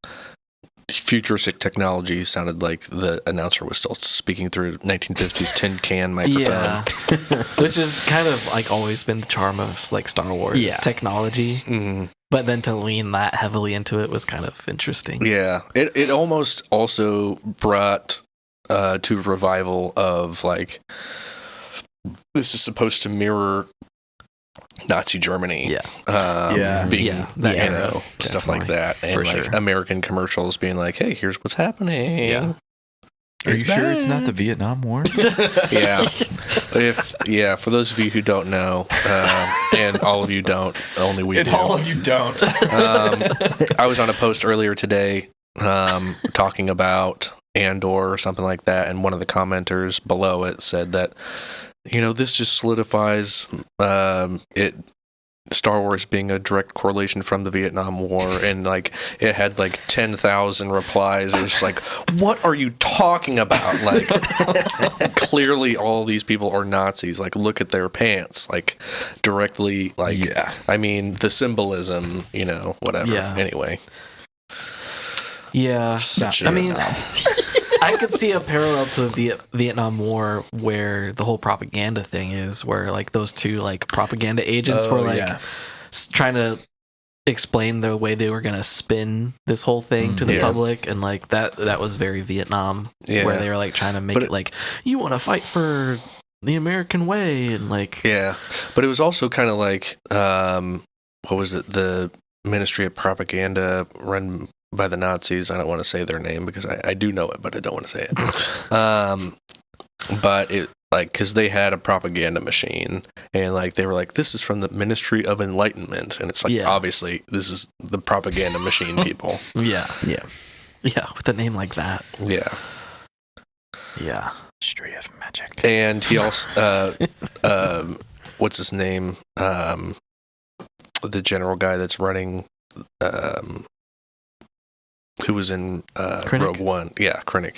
futuristic technology, sounded like the announcer was still speaking through 1950s tin can microphone. Yeah. Which is kind of like always been the charm of like Star Wars technology. Mhm. But then to lean that heavily into it was kind of interesting. Yeah. It almost also brought to revival of like, this is supposed to mirror Nazi Germany. Yeah. Being, that you era, know, stuff like that. And For like sure. American commercials being like, hey, here's what's happening. Yeah. Are you sure it's not the Vietnam War? Yeah. For those of you who don't know, and all of you don't, only we And do. all of you don't. I was on a post earlier today talking about Andor or something like that, and one of the commenters below it said that, you know, this just solidifies Star Wars being a direct correlation from the Vietnam War, and like it had like 10,000 replies. It was just like, what are you talking about? Like, clearly all these people are Nazis. Like, look at their pants. Like, directly. Like, Yeah. I mean, the symbolism. You know, whatever. Yeah. Anyway, Yeah. Such I a- mean, I could see a parallel to the Vietnam War where the whole propaganda thing is, where like those two like propaganda agents were like trying to explain the way they were going to spin this whole thing to the Yeah. public, and like that was very Vietnam, Yeah. where they were like trying to make But it like, you want to fight for the American way, and like yeah, but it was also kind of like, what was it? The Ministry of Propaganda run by the Nazis. I don't want to say their name because I do know it, but I don't want to say it. But it like, because they had a propaganda machine, and like they were like, this is from the Ministry of Enlightenment, and it's like, Yeah. obviously this is the propaganda machine people. yeah, Yeah. with a name like that, Yeah. yeah. History of magic. And he also what's his name, the general guy that's running, who was in Krennic? Rogue One. Yeah, Krennic.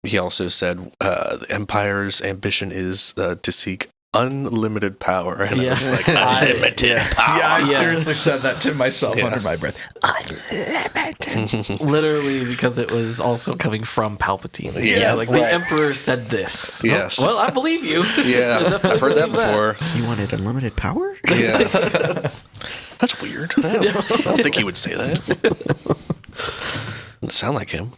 He also said the Empire's ambition is to seek unlimited power. And I was Yeah. like, unlimited power. Yeah, I Yeah. seriously said that to myself Yeah. under my breath. Literally, because it was also coming from Palpatine. Yes, like the right. Emperor said this. Yes. Well, I believe you. Yeah, I've heard that before. You wanted unlimited power? Yeah. That's weird. I don't think he would say that. Doesn't sound like him.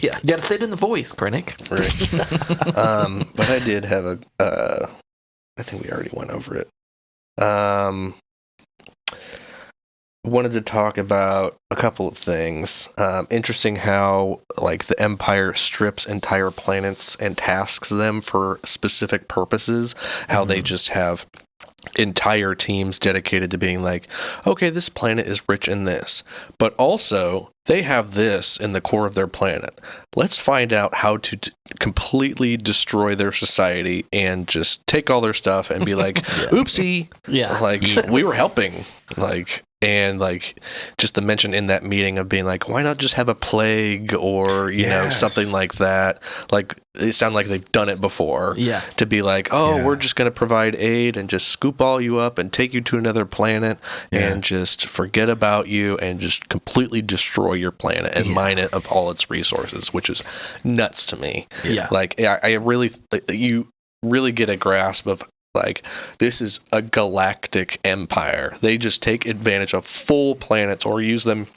Yeah, you gotta say it in the voice, Krennic. Right. But I did have I think we already went over it. Wanted to talk about a couple of things. Interesting how, like, the Empire strips entire planets and tasks them for specific purposes. How they just have entire teams dedicated to being like, okay, this planet is rich in this, but also they have this in the core of their planet. Let's find out how to completely destroy their society and just take all their stuff and be like, oopsie, Yeah. like we were helping, like. And like just the mention in that meeting of being like, why not just have a plague or you know something like that? Like it sounded like they've done it before. Yeah. To be like, oh, we're just gonna provide aid and just scoop all you up and take you to another planet and just forget about you and just completely destroy your planet and mine it of all its resources, which is nuts to me. Yeah. Like I really, you really get a grasp of. Like, this is a galactic empire. They just take advantage of full planets or use them.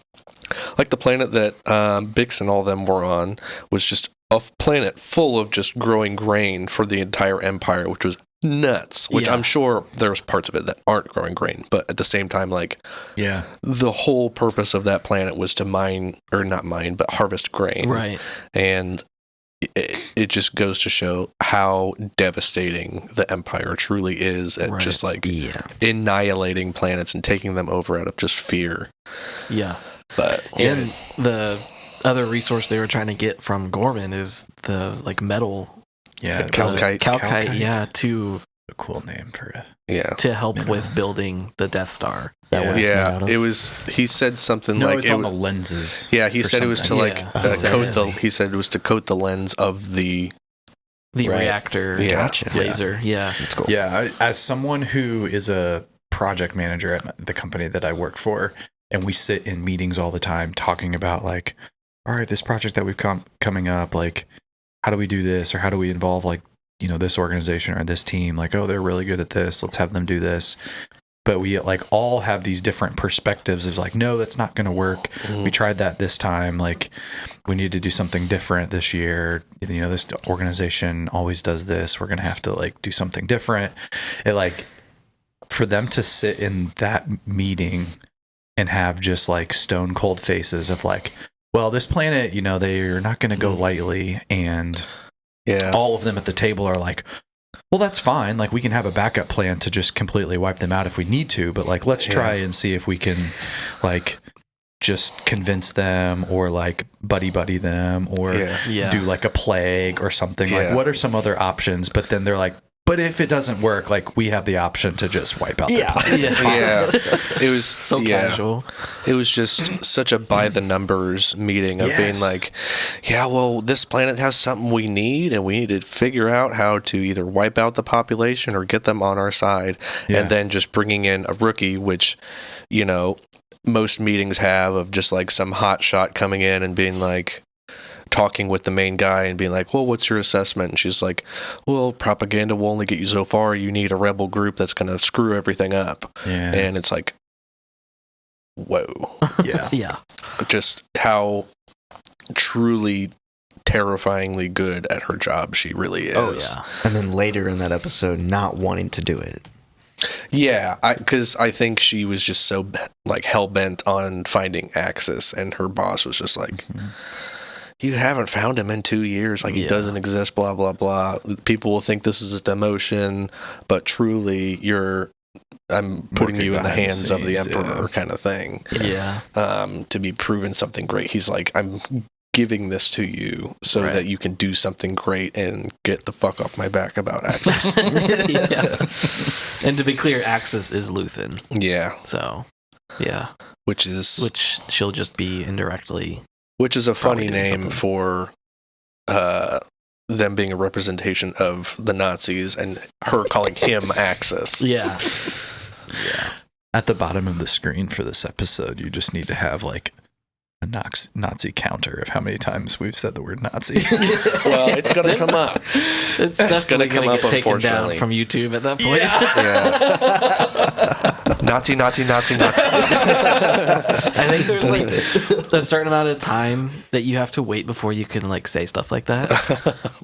Like the planet that Bix and all them were on was just a planet full of just growing grain for the entire empire, which was nuts. Which I'm sure there's parts of it that aren't growing grain. But at the same time, like, the whole purpose of that planet was to mine, or not mine, but harvest grain. Right. And it just goes to show how devastating the Empire truly is at just like annihilating planets and taking them over out of just fear. Yeah. But and the other resource they were trying to get from Ghorman is the like metal. Yeah, Calcite. Yeah, to a cool name for it. To help with building the Death Star. It was. He said something like it's on the lenses. Yeah, he said it was to like coat the. Really? He said it was to coat the lens of the reactor laser. Yeah, That's cool. Yeah, as someone who is a project manager at the company that I work for, and we sit in meetings all the time talking about like, all right, this project that we've coming up, like, how do we do this, or how do we involve like, you know, this organization or this team, like, oh, they're really good at this, let's have them do this. But we like all have these different perspectives of like, no, that's not going to work. We tried that this time. Like, we need to do something different this year. You know, this organization always does this. We're going to have to like do something different. It like, for them to sit in that meeting and have just like stone cold faces of like, well, this planet, you know, they're not going to go lightly. And all of them at the table are like, well, that's fine. Like, we can have a backup plan to just completely wipe them out if we need to. But like, let's try and see if we can like just convince them or like buddy them or do like a plague or something. Like, what are some other options? But then they're like, but if it doesn't work, like, we have the option to just wipe out the planet. It was so casual. It was just such a by the numbers meeting of being like, well, this planet has something we need, and we need to figure out how to either wipe out the population or get them on our side, and then just bringing in a rookie, which, you know, most meetings have, of just like some hot shot coming in and being like, talking with the main guy and being like, well, what's your assessment? And she's like, well, propaganda will only get you so far. You need a rebel group that's going to screw everything up. And it's like, whoa. Just how truly terrifyingly good at her job she really is. And then later in that episode, not wanting to do it. Because I think she was just so like hell-bent on finding Axis, and her boss was just like, you haven't found him in 2 years. Like, he doesn't exist, blah, blah, blah. People will think this is a demotion, but truly, I'm putting you in the hands of the Emperor kind of thing. To be proven something great. He's like, I'm giving this to you so that you can do something great and get the fuck off my back about Axis. And to be clear, Axis is Luthen. So, Which she'll just be indirectly... Which is a funny name for the them being a representation of the Nazis and her calling him Axis. Yeah. At the bottom of the screen for this episode, you just need to have like a Nazi counter of how many times we've said the word Nazi. Well, it's going to come up. It's definitely gonna come going up, to get taken down unfortunately. from YouTube at that point. Yeah. Nazi, Nazi, Nazi, Nazi. I think there's like a certain amount of time that you have to wait before you can like say stuff like that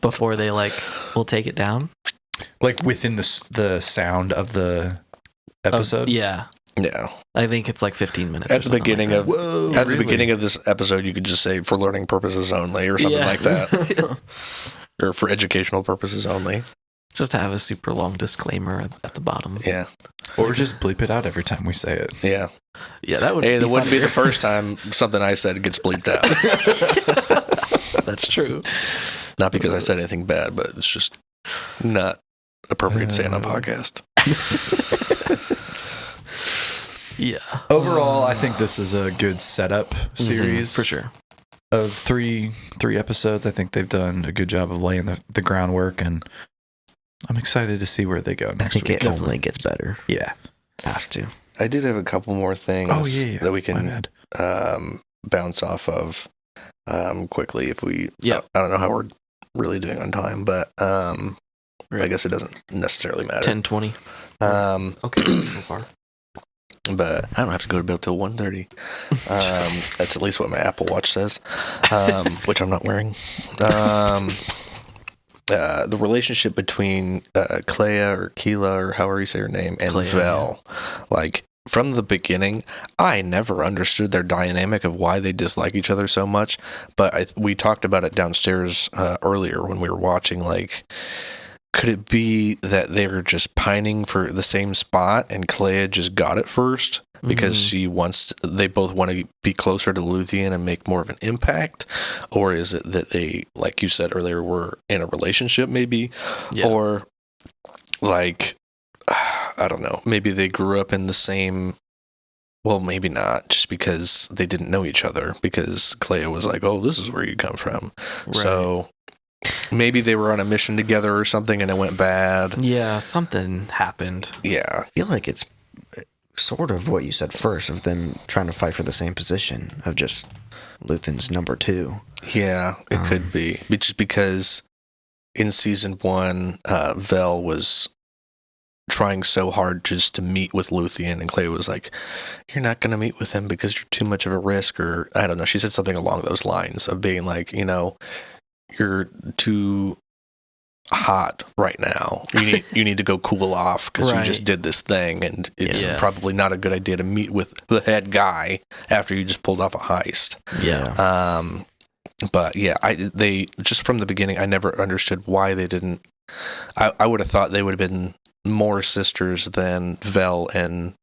before they like will take it down. Like within the sound of the episode. Yeah. Yeah. I think it's like 15 minutes. At the beginning of the beginning of this episode, you could just say for learning purposes only or something like that. Or for educational purposes only. Just have a super long disclaimer at the bottom. Yeah. Or just bleep it out every time we say it. Yeah. Yeah, that would Hey, be that wouldn't be funnier. the first time something I said gets bleeped out. That's true. Not because I said anything bad, but it's just not appropriate to say on a podcast. Yeah. Overall, I think this is a good setup series. For sure. Of three episodes, I think they've done a good job of laying the groundwork, and I'm excited to see where they go I next think week. it only gets better. Yeah. Has to. I did have a couple more things that we My can bad. bounce off of quickly if we... Yeah. I don't know how we're really doing on time, but I guess it doesn't necessarily matter. 10:20. Okay, so far. But I don't have to go to bed till 1:30. That's at least what my Apple Watch says, which I'm not wearing. The relationship between Kleya or Keela or however you say her name and Kleya, Vel, like from the beginning, I never understood their dynamic of why they dislike each other so much. But we talked about it downstairs earlier when we were watching, like, could it be that they were just pining for the same spot and Kleya just got it first because they both want to be closer to Luthien and make more of an impact? Or is it that they, like you said earlier, were in a relationship maybe? Yeah. Or like, I don't know, maybe they grew up in the same, well, maybe not, just because they didn't know each other, because Kleya was like, oh, this is where you come from. Right. So maybe they were on a mission together or something and it went bad. Yeah, something happened. Yeah. I feel like it's sort of what you said first of them trying to fight for the same position of just Luthen's number 2. Yeah, it could be. Just because in season 1, Vel was trying so hard just to meet with Luthien, and Kleya was like, you're not going to meet with him because you're too much of a risk, or I don't know. She said something along those lines of being like, you're too hot right now. You need to go cool off because you just did this thing, and it's probably not a good idea to meet with the head guy after you just pulled off a heist. Yeah. But yeah, they just from the beginning, I never understood why they didn't. I would have thought they would have been more sisters than Vel and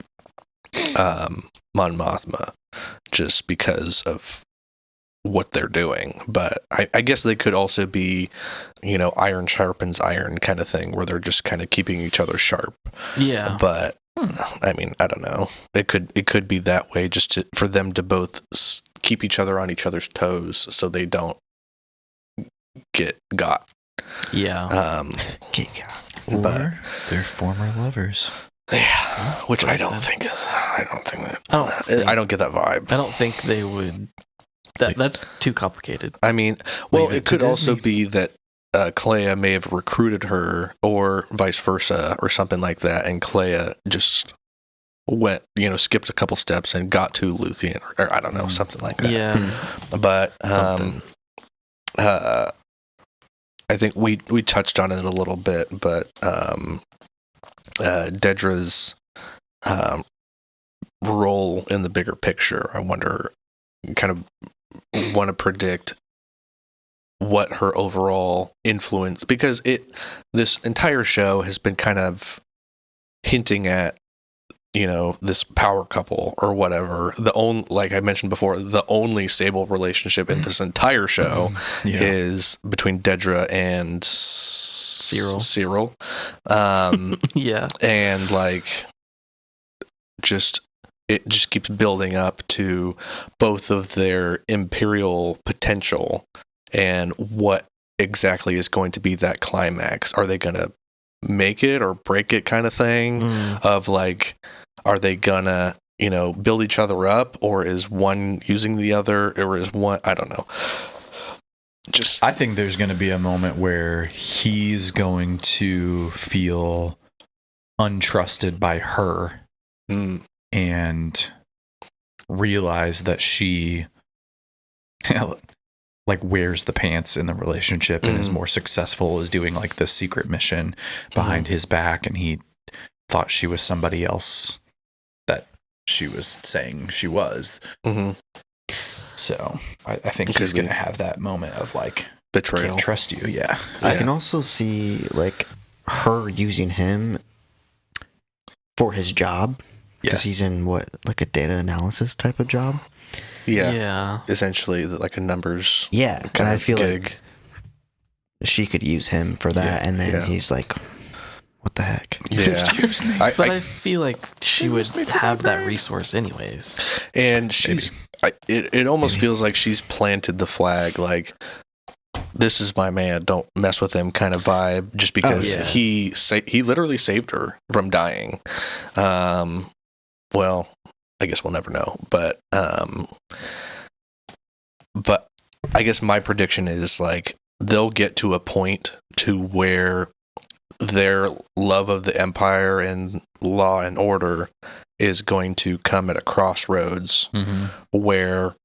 Mon Mothma, just because of what they're doing. But I guess they could also be, iron sharpens iron kind of thing, where they're just kind of keeping each other sharp. Yeah. But I mean, I don't know. It could be that way, just for them to both keep each other on each other's toes, so they don't get got. Yeah. But they're former lovers. yeah, which I don't think I don't get that vibe. I don't think they would. That's too complicated. I mean, well, Leave it it to could also Disney. be that Kleya may have recruited her, or vice versa, or something like that, and Kleya just went, skipped a couple steps and got to Luthien, or I don't know, something like that. Yeah. But Something. I think we touched on it a little bit, but Dedra's role in the bigger picture, I wonder, kind of want to predict what her overall influence, because this entire show has been kind of hinting at, this power couple or whatever. Like I mentioned before, the only stable relationship in this entire show is between Dedra and Cyril. Yeah. And like, it just keeps building up to both of their imperial potential and what exactly is going to be that climax. Are they going to make it or break it kind of thing? Of like, are they gonna, build each other up, or is one using the other, or is one, I don't know. I think there's going to be a moment where he's going to feel untrusted by her and realize that she like wears the pants in the relationship and is more successful, is doing like the secret mission behind his back, and he thought she was somebody else that she was saying she was. So I think he's going to have that moment of like betrayal. Can't trust you. Yeah. I can also see like her using him for his job, because he's in like a data analysis type of job. Yeah. Essentially, like a numbers. Yeah, kind and I of feel gig. like she could use him for that, and then he's like, "What the heck?" Yeah, I feel like she would have that resource anyways. And she's. It almost feels like she's planted the flag, like, this is my man, don't mess with him kind of vibe, just because he literally saved her from dying. Well, I guess we'll never know, but I guess my prediction is like they'll get to a point to where their love of the Empire and law and order is going to come at a crossroads where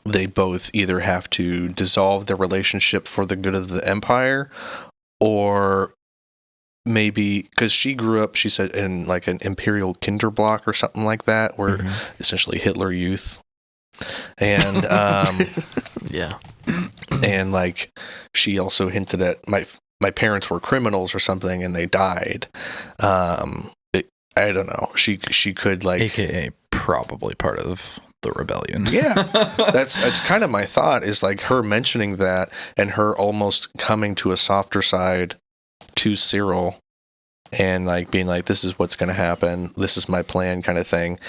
they both either have to dissolve their relationship for the good of the Empire, or maybe because she grew up, she said, in like an Imperial Kinderblock or something like that, where essentially Hitler Youth. And and like she also hinted at my parents were criminals or something and they died. I don't know. She could like, AKA probably part of the rebellion. Yeah, that's kind of my thought, is like her mentioning that and her almost coming to a softer side to Cyril and like being like, this is what's going to happen, this is my plan kind of thing.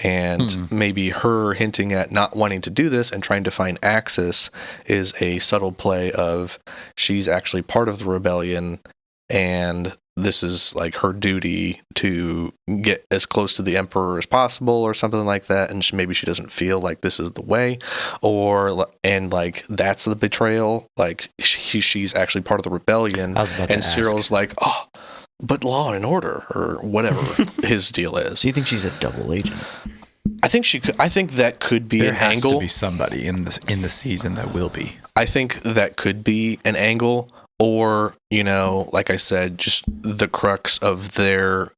And maybe her hinting at not wanting to do this and trying to find Axis is a subtle play of she's actually part of the rebellion, and this is like her duty to get as close to the Emperor as possible or something like that. And maybe she doesn't feel like this is the way, and like that's the betrayal. Like she's actually part of the rebellion. And Cyril's like, oh, but law and order or whatever his deal is. Do you think she's a double agent? I think she could. I think that could be there an has angle. to be somebody in the season that will be. I think that could be an angle. Or, like I said, just the crux of their,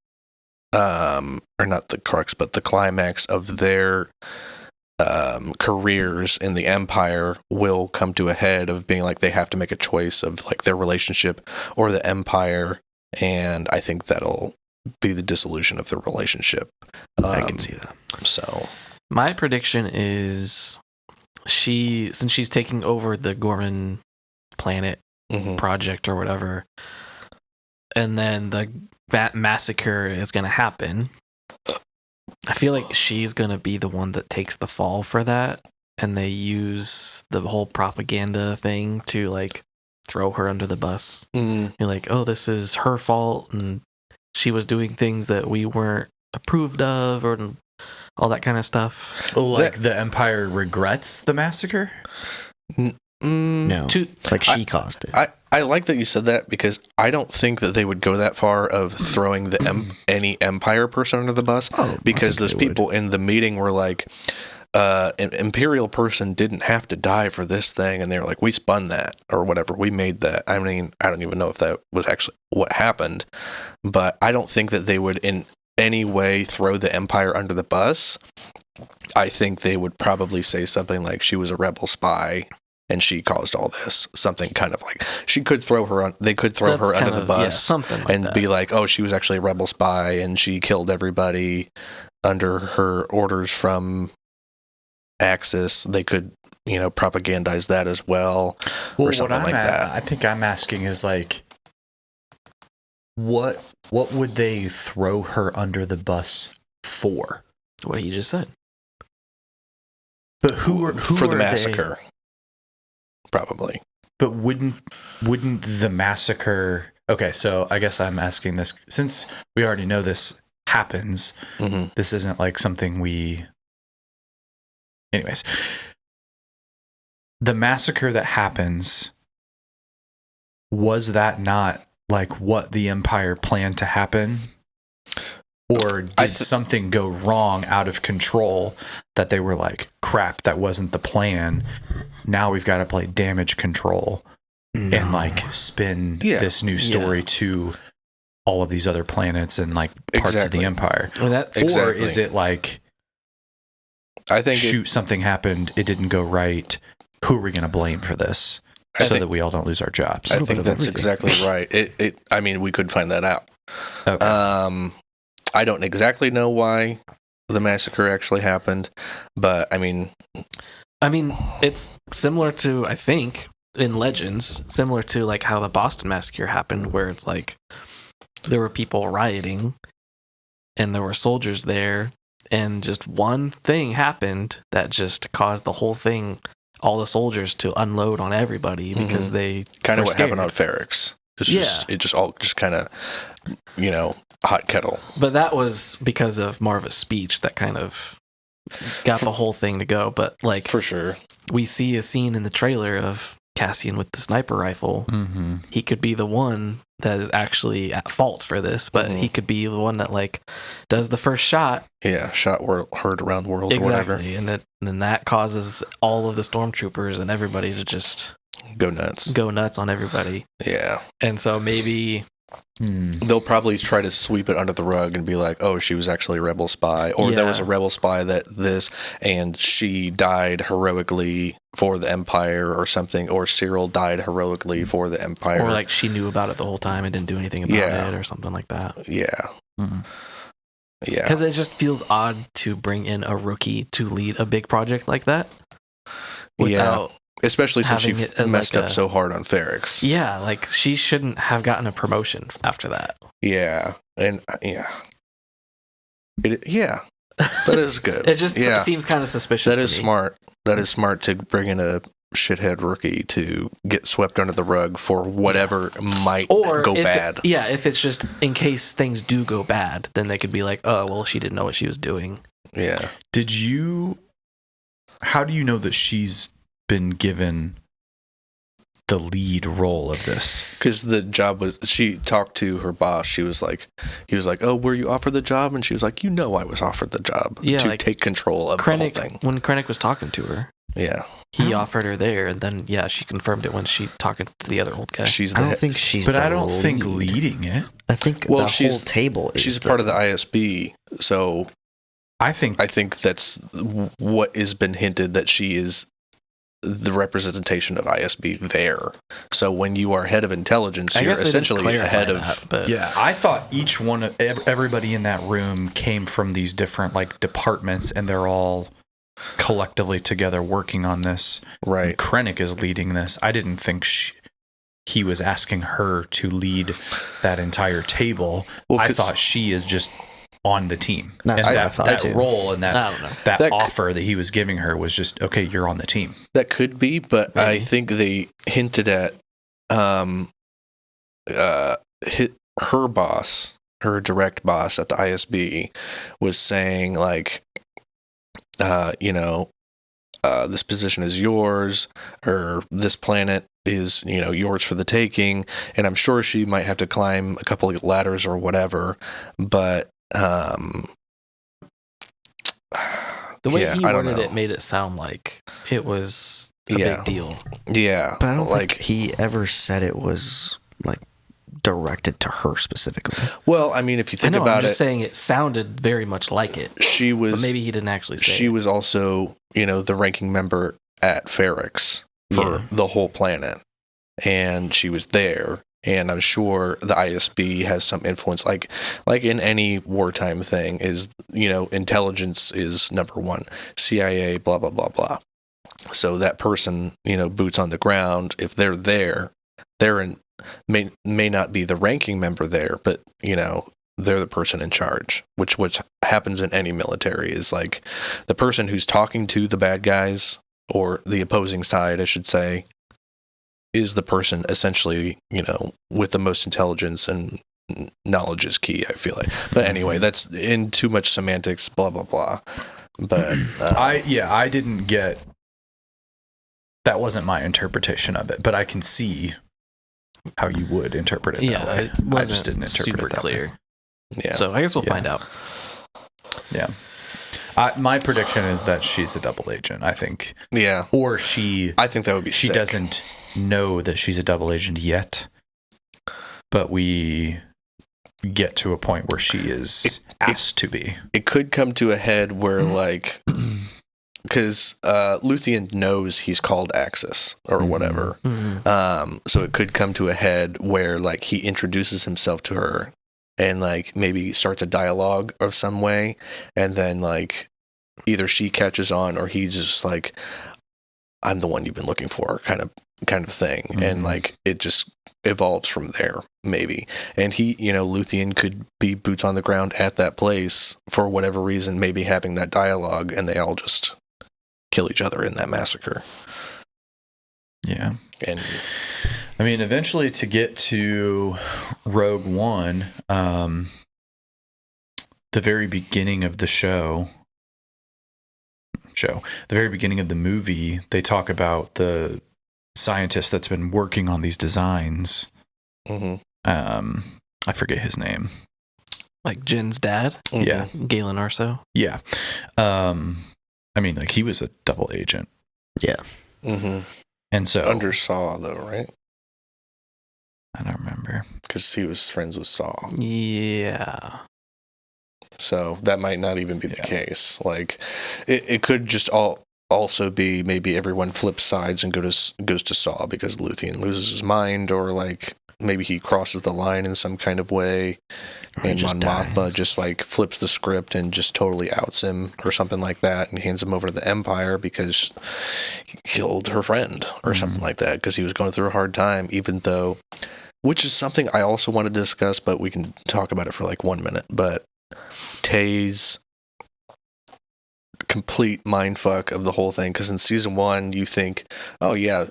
or not the crux, but the climax of their careers in the Empire will come to a head of being like they have to make a choice of like their relationship or the Empire. And I think that'll be the dissolution of the relationship. I can see that. So my prediction is since she's taking over the Ghorman planet, project or whatever, and then the massacre is going to happen, I feel like she's going to be the one that takes the fall for that, and they use the whole propaganda thing to like throw her under the bus. You're like, oh, this is her fault, and she was doing things that we weren't approved of, or all that kind of stuff. Like the Empire regrets the massacre? No, like she caused it. I like that you said that, because I don't think that they would go that far of throwing any Empire person under the bus, because those people in the meeting were like, an Imperial person didn't have to die for this thing, and they were like, we spun that or whatever, we made that. I mean, I don't even know if that was actually what happened, but I don't think that they would in any way throw the Empire under the bus. I think they would probably say something like she was a rebel spy and she caused all this. Something kind of like, she could throw her on, they could throw her under the bus, something like and that. be like, oh, she was actually a rebel spy and she killed everybody under her orders from Axis. They could, propagandize that as well, or something like that. I think I'm asking is like, what would they throw her under the bus for? What he just said. But who for the are massacre? Probably. But wouldn't the massacre? Okay, so I guess I'm asking this since we already know this happens. Mm-hmm. This isn't like something we. Anyways, the massacre that happens, was that not like what the Empire planned to happen? Or did something go wrong out of control that they were like, crap, that wasn't the plan. Now we've got to play damage control and like spin this new story to all of these other planets and like parts of the Empire. Well, Or is it like, I think something happened, it didn't go right. Who are we going to blame for this? That we all don't lose our jobs. I think that's exactly right. I mean, we could find that out. Okay. I don't exactly know why the massacre actually happened, but I mean, it's similar to, I think, in Legends, similar to like how the Boston Massacre happened, where it's like there were people rioting and there were soldiers there, and just one thing happened that just caused the whole thing, all the soldiers to unload on everybody because they kind of what scared. happened on Ferrix. It just kind of, hot kettle. But that was because of Marva's speech that kind of got the whole thing to go. But like, for sure, we see a scene in the trailer of Cassian with the sniper rifle. Mm-hmm. He could be the one that is actually at fault for this, but he could be the one that like does the first shot. Yeah, shot heard around the world exactly. or whatever. And then that causes all of the stormtroopers and everybody to just go nuts on everybody. Yeah. And so maybe they'll probably try to sweep it under the rug and be like, oh, she was actually a rebel spy, or there was a rebel spy and she died heroically for the Empire or something, or Cyril died heroically for the Empire, or like she knew about it the whole time and didn't do anything about it or something like that. Yeah. Mm-hmm. Yeah. Because it just feels odd to bring in a rookie to lead a big project like that without especially since she messed like up so hard on Ferrix. Yeah, like she shouldn't have gotten a promotion after that. Yeah, and that is good. It just seems kind of suspicious. That is smart. That is smart to bring in a shithead rookie to get swept under the rug for whatever might go bad. If it's just in case things do go bad, then they could be like, oh, well, she didn't know what she was doing. Yeah. How do you know that she's been given the lead role of this? Because the job was, she talked to her boss. He was like, oh, were you offered the job? And she was like, I was offered the job to like take control of the whole thing. When Krennic was talking to her, he offered her there, and then she confirmed it when she talking to the other old guy. I don't think she's think leading it. I think the whole table is she's part of the ISB, so I think that's what has been hinted, that she is the representation of ISB there. So when you are head of intelligence, you're essentially head of. I thought each one of everybody in that room came from these different like departments, and they're all collectively together working on this. Right. And Krennic is leading this. I didn't think he was asking her to lead that entire table. Well, I thought she is just on the team. And that role and that offer that he was giving her was just, okay, you're on the team. That could be, but I think they hinted at her boss, her direct boss at the ISB, was saying like, this position is yours, or this planet is, yours for the taking. And I'm sure she might have to climb a couple of ladders or whatever, but the way he worded it made it sound like it was a big deal. Yeah. But I don't think he ever said it was like directed to her specifically. Well, I mean, if you think about I'm just saying it sounded very much like it. She was, but maybe he didn't actually say she was also, the ranking member at Ferrix for the whole planet, and she was there. And I'm sure the ISB has some influence, like in any wartime thing, is, intelligence is number one, CIA, blah, blah, blah, blah. So that person, boots on the ground, if they're there, may not be the ranking member there, but, they're the person in charge, which happens in any military, is like the person who's talking to the bad guys, or the opposing side, I should say, is the person essentially, with the most intelligence, and knowledge is key, I feel like. But anyway, that's in too much semantics, blah, blah, blah. But I didn't get, that wasn't my interpretation of it, but I can see how you would interpret it that way. It wasn't I just didn't interpret super it that clear. way. Yeah. So I guess we'll find out. Yeah. My prediction is that she's a double agent, I think. Yeah. Or I think that would be she sick. doesn't know that she's a double agent yet, but we get to a point where she is asked to be. It could come to a head where, like, because Luthien knows he's called Axis or whatever. Mm-hmm. So it could come to a head where, like, he introduces himself to her and, like, maybe starts a dialogue of some way, and then, like, either she catches on or he's just like, I'm the one you've been looking for, kind of thing. And, like, it just evolves from there, maybe. And he, Luthien could be boots on the ground at that place for whatever reason, maybe having that dialogue, and they all just kill each other in that massacre. Yeah. And I mean, eventually to get to Rogue One, the very beginning of the the very beginning of the movie, they talk about the scientist that's been working on these designs. I forget his name. Like Jin's dad? Yeah. Galen Arso? Yeah. I mean, like, he was a double agent. Yeah. And so... under Saw, though, right? I don't remember. Because he was friends with Saw. Yeah. So that might not even be the case. Like, it could just also be maybe everyone flips sides and goes to Saw because Luthien loses his mind, or, like, maybe he crosses the line in some kind of way, and Mon Mothma just, like, flips the script and just totally outs him or something like that, and hands him over to the Empire because he killed her friend or something like that because he was going through a hard time, even though, which is something I also want to discuss, but we can talk about it for like 1 minute. But Tay's complete mindfuck of the whole thing, because in season 1 you think, oh yeah,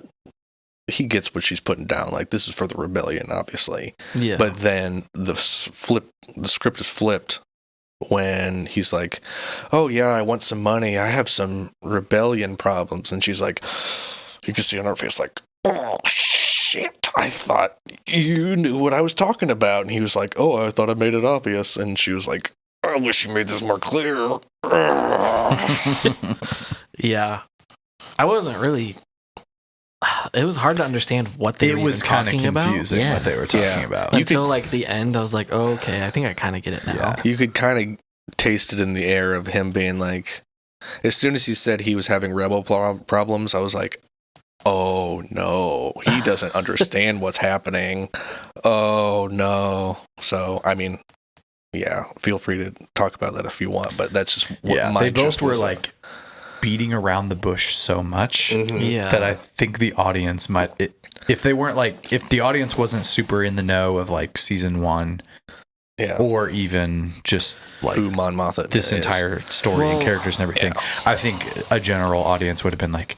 he gets what she's putting down, like, this is for the rebellion, obviously. Yeah. But then the script is flipped when he's like, oh yeah, I want some money, I have some rebellion problems, and she's like, you can see on her face, like, oh shit, I thought you knew what I was talking about. And he was like, oh, I thought I made it obvious. And she was like, I wish you made this more clear. Yeah. I wasn't really... It was hard to understand what they were even talking about. It was kind of confusing what they were talking about. Until, like, the end, I was like, oh, okay, I think I kind of get it now. Yeah. You could kind of taste it in the air of him being like, as soon as he said he was having rebel problems, I was like, oh no, he doesn't understand what's happening. Oh no. So, I mean, yeah, feel free to talk about that if you want, but that's just what my they both gist were was. like beating around the bush so much Yeah. that I think the audience might, if they weren't like, if the audience wasn't super in the know of like season 1, or even just like who Mon Mothma this entire story and characters and everything, I think a general audience would have been like,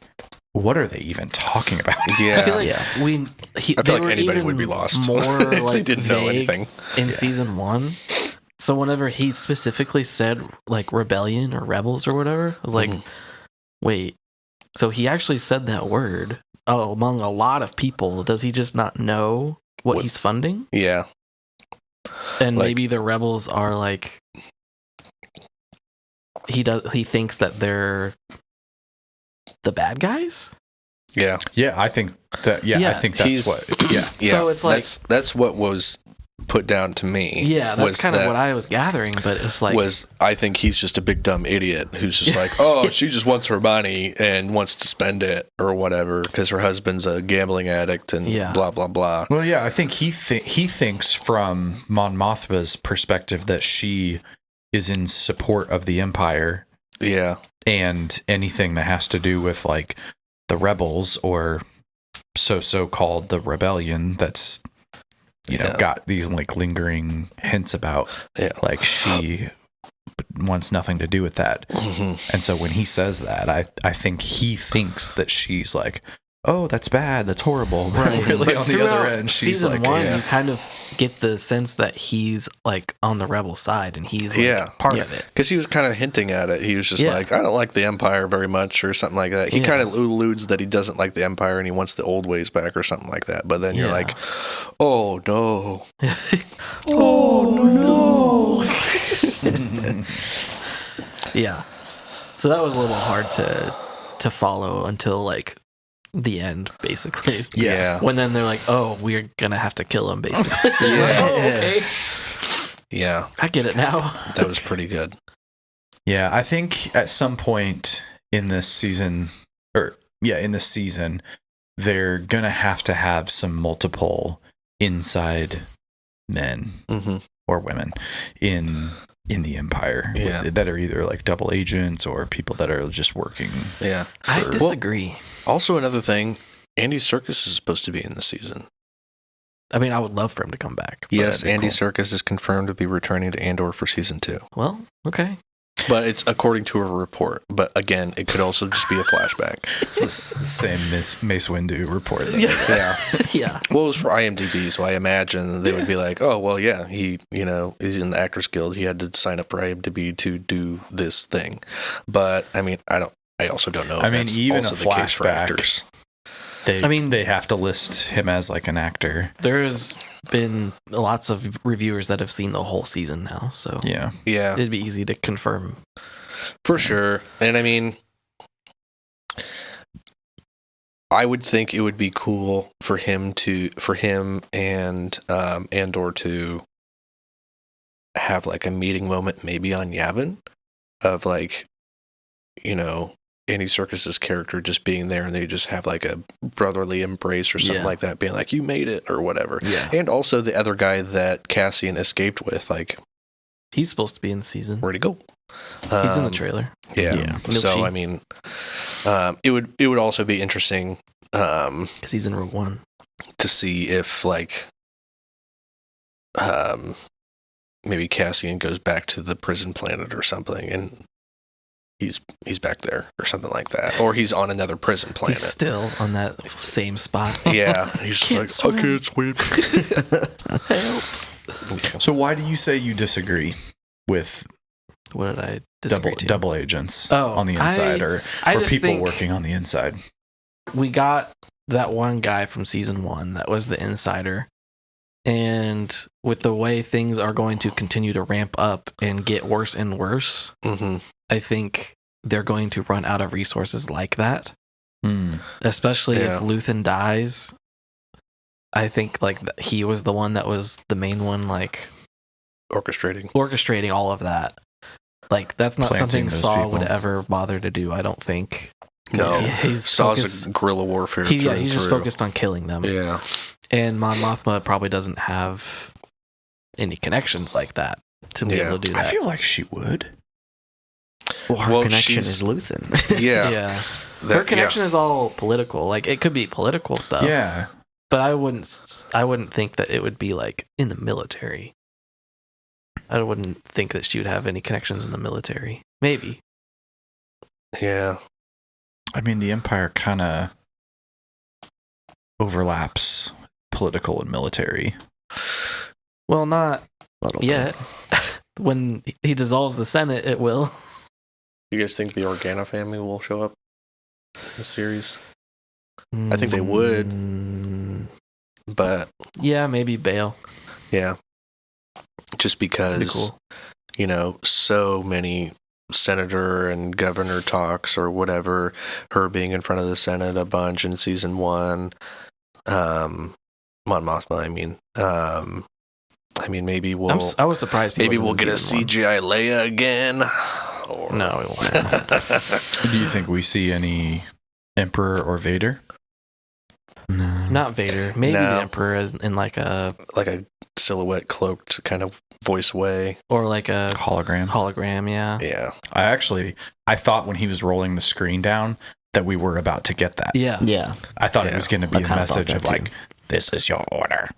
what are they even talking about? Yeah. I feel like I feel like anybody would be lost more if like they didn't know anything in season 1. So whenever he specifically said like rebellion or rebels or whatever, I was like, wait, so he actually said that word among a lot of people. Does he just not know what he's funding? Yeah. And Like, maybe the rebels are like, he thinks that they're the bad guys. Yeah. I think that. I think that's what. Yeah. So it's like that's what was put down to me. Yeah, that's kind of what I was gathering, but it's like I think he's just a big dumb idiot who's just like, oh, she just wants her money and wants to spend it or whatever because her husband's a gambling addict and blah blah blah. Well, yeah, I think he thinks from Mon Mothma's perspective that she is in support of the Empire. Yeah. And anything that has to do with like the rebels or so-called the rebellion that's got these like lingering hints about like she wants nothing to do with that. And so when he says that, I think he thinks that she's like oh, that's bad, that's horrible. But Right. really But on the other throughout end, she's season like, one, yeah. you kind of get the sense that he's like on the rebel side and he's like Yeah. part of it. Because he was kind of hinting at it. He was just Yeah. like, I don't like the Empire very much, or something like that. He Yeah. kind of alludes that he doesn't like the Empire and he wants the old ways back, or something like that. But then you're Yeah. like, oh no. Yeah. So that was a little hard to follow until like the end, basically. Yeah. When then they're like, oh, we're gonna have to kill him, basically. Yeah. Oh, okay. Yeah. I get it now. That was pretty good. Yeah, I think at some point in this season, they're gonna have to have some multiple inside men Mm-hmm. or women in the Empire, Yeah. that are either like double agents or people that are just working. Yeah. I Well, disagree. also, another thing, Andy Serkis is supposed to be in the season. I mean, I would love for him to come back. but Yes, that'd be Andy cool. Serkis is confirmed to be returning to Andor for season 2. Well, okay. But it's according to a report. But again, it could also just be a flashback. It's the same Mace Windu report. Yeah. Yeah. Well, it was for IMDb, so I imagine they would be like, "Oh, well, yeah, he, is in the Actors Guild. He had to sign up for IMDb to do this thing." But I mean, I also don't know. If I mean, that's even also a the case for flashback. actors. They have to list him as like an actor. There's been lots of reviewers that have seen the whole season now, so Yeah. Yeah, it'd be easy to confirm. for sure. And I mean, I would think it would be cool for him and Andor to have like a meeting moment, maybe on Yavin, of like, Andy Serkis's character just being there, and they just have like a brotherly embrace or something Yeah. like that, being like, "You made it," or whatever. Yeah. And also the other guy that Cassian escaped with, like, He's supposed to be in the season. where'd he go? He's in the trailer. Yeah. Yeah. So Milchi. I mean, it would also be interesting Because he's in Rogue One. to see if like maybe Cassian goes back to the prison planet or something, and he's back there or something like that, or he's on another prison planet. He's still on that same spot. Yeah, he's Can't like, swim. I can't swim. Help. So why do you say you disagree with What did I disagree to? double agents Oh, on the inside, or I just people think working on the inside? we got that one guy from season 1 that was the insider. And with the way things are going to continue to ramp up and get worse and worse, Mm-hmm. I think they're going to run out of resources like that. Mm. Especially Yeah. if Luthen dies. I think like he was the one that was the main one, like orchestrating all of that. Like that's not Planting something those Saw people. would ever bother to do. I don't think. 'Cause No, he's Saw's focused- a guerrilla warfare. he's through and just through. focused on killing them. Yeah, And Mon Mothma probably doesn't have any connections like that to be Yeah. able to do that. I feel like she would. Well, her Well, connection she's- is Luthen. yeah. yeah. That- Her connection is all political. Like it could be political stuff. Yeah. But I wouldn't think that it would be like in the military. I wouldn't think that she would have any connections in the military. Maybe. Yeah, I mean, the Empire kind of overlaps political and military. Well, not Little yet. When he dissolves the Senate, it will. You guys think the Organa family will show up in the series? I think they would. But Yeah, maybe Bale. yeah, just That'd be because cool. so many senator and governor talks or whatever, her being in front of the Senate a bunch in season 1, Mon Mothma, I mean, maybe we'll I was surprised. He maybe wasn't we'll in get a season CGI Leia again. Or... No, we won't. Do you think we see any Emperor or Vader? No. Not Vader. Maybe No. the Emperor is in like a like a silhouette cloaked kind of voice way. or like a Hologram? hologram. Yeah. Yeah. I thought when he was rolling the screen down that we were about to get that. Yeah. Yeah. I thought it Yeah. was going to I be a kinda thought message that of like, too. this is your order.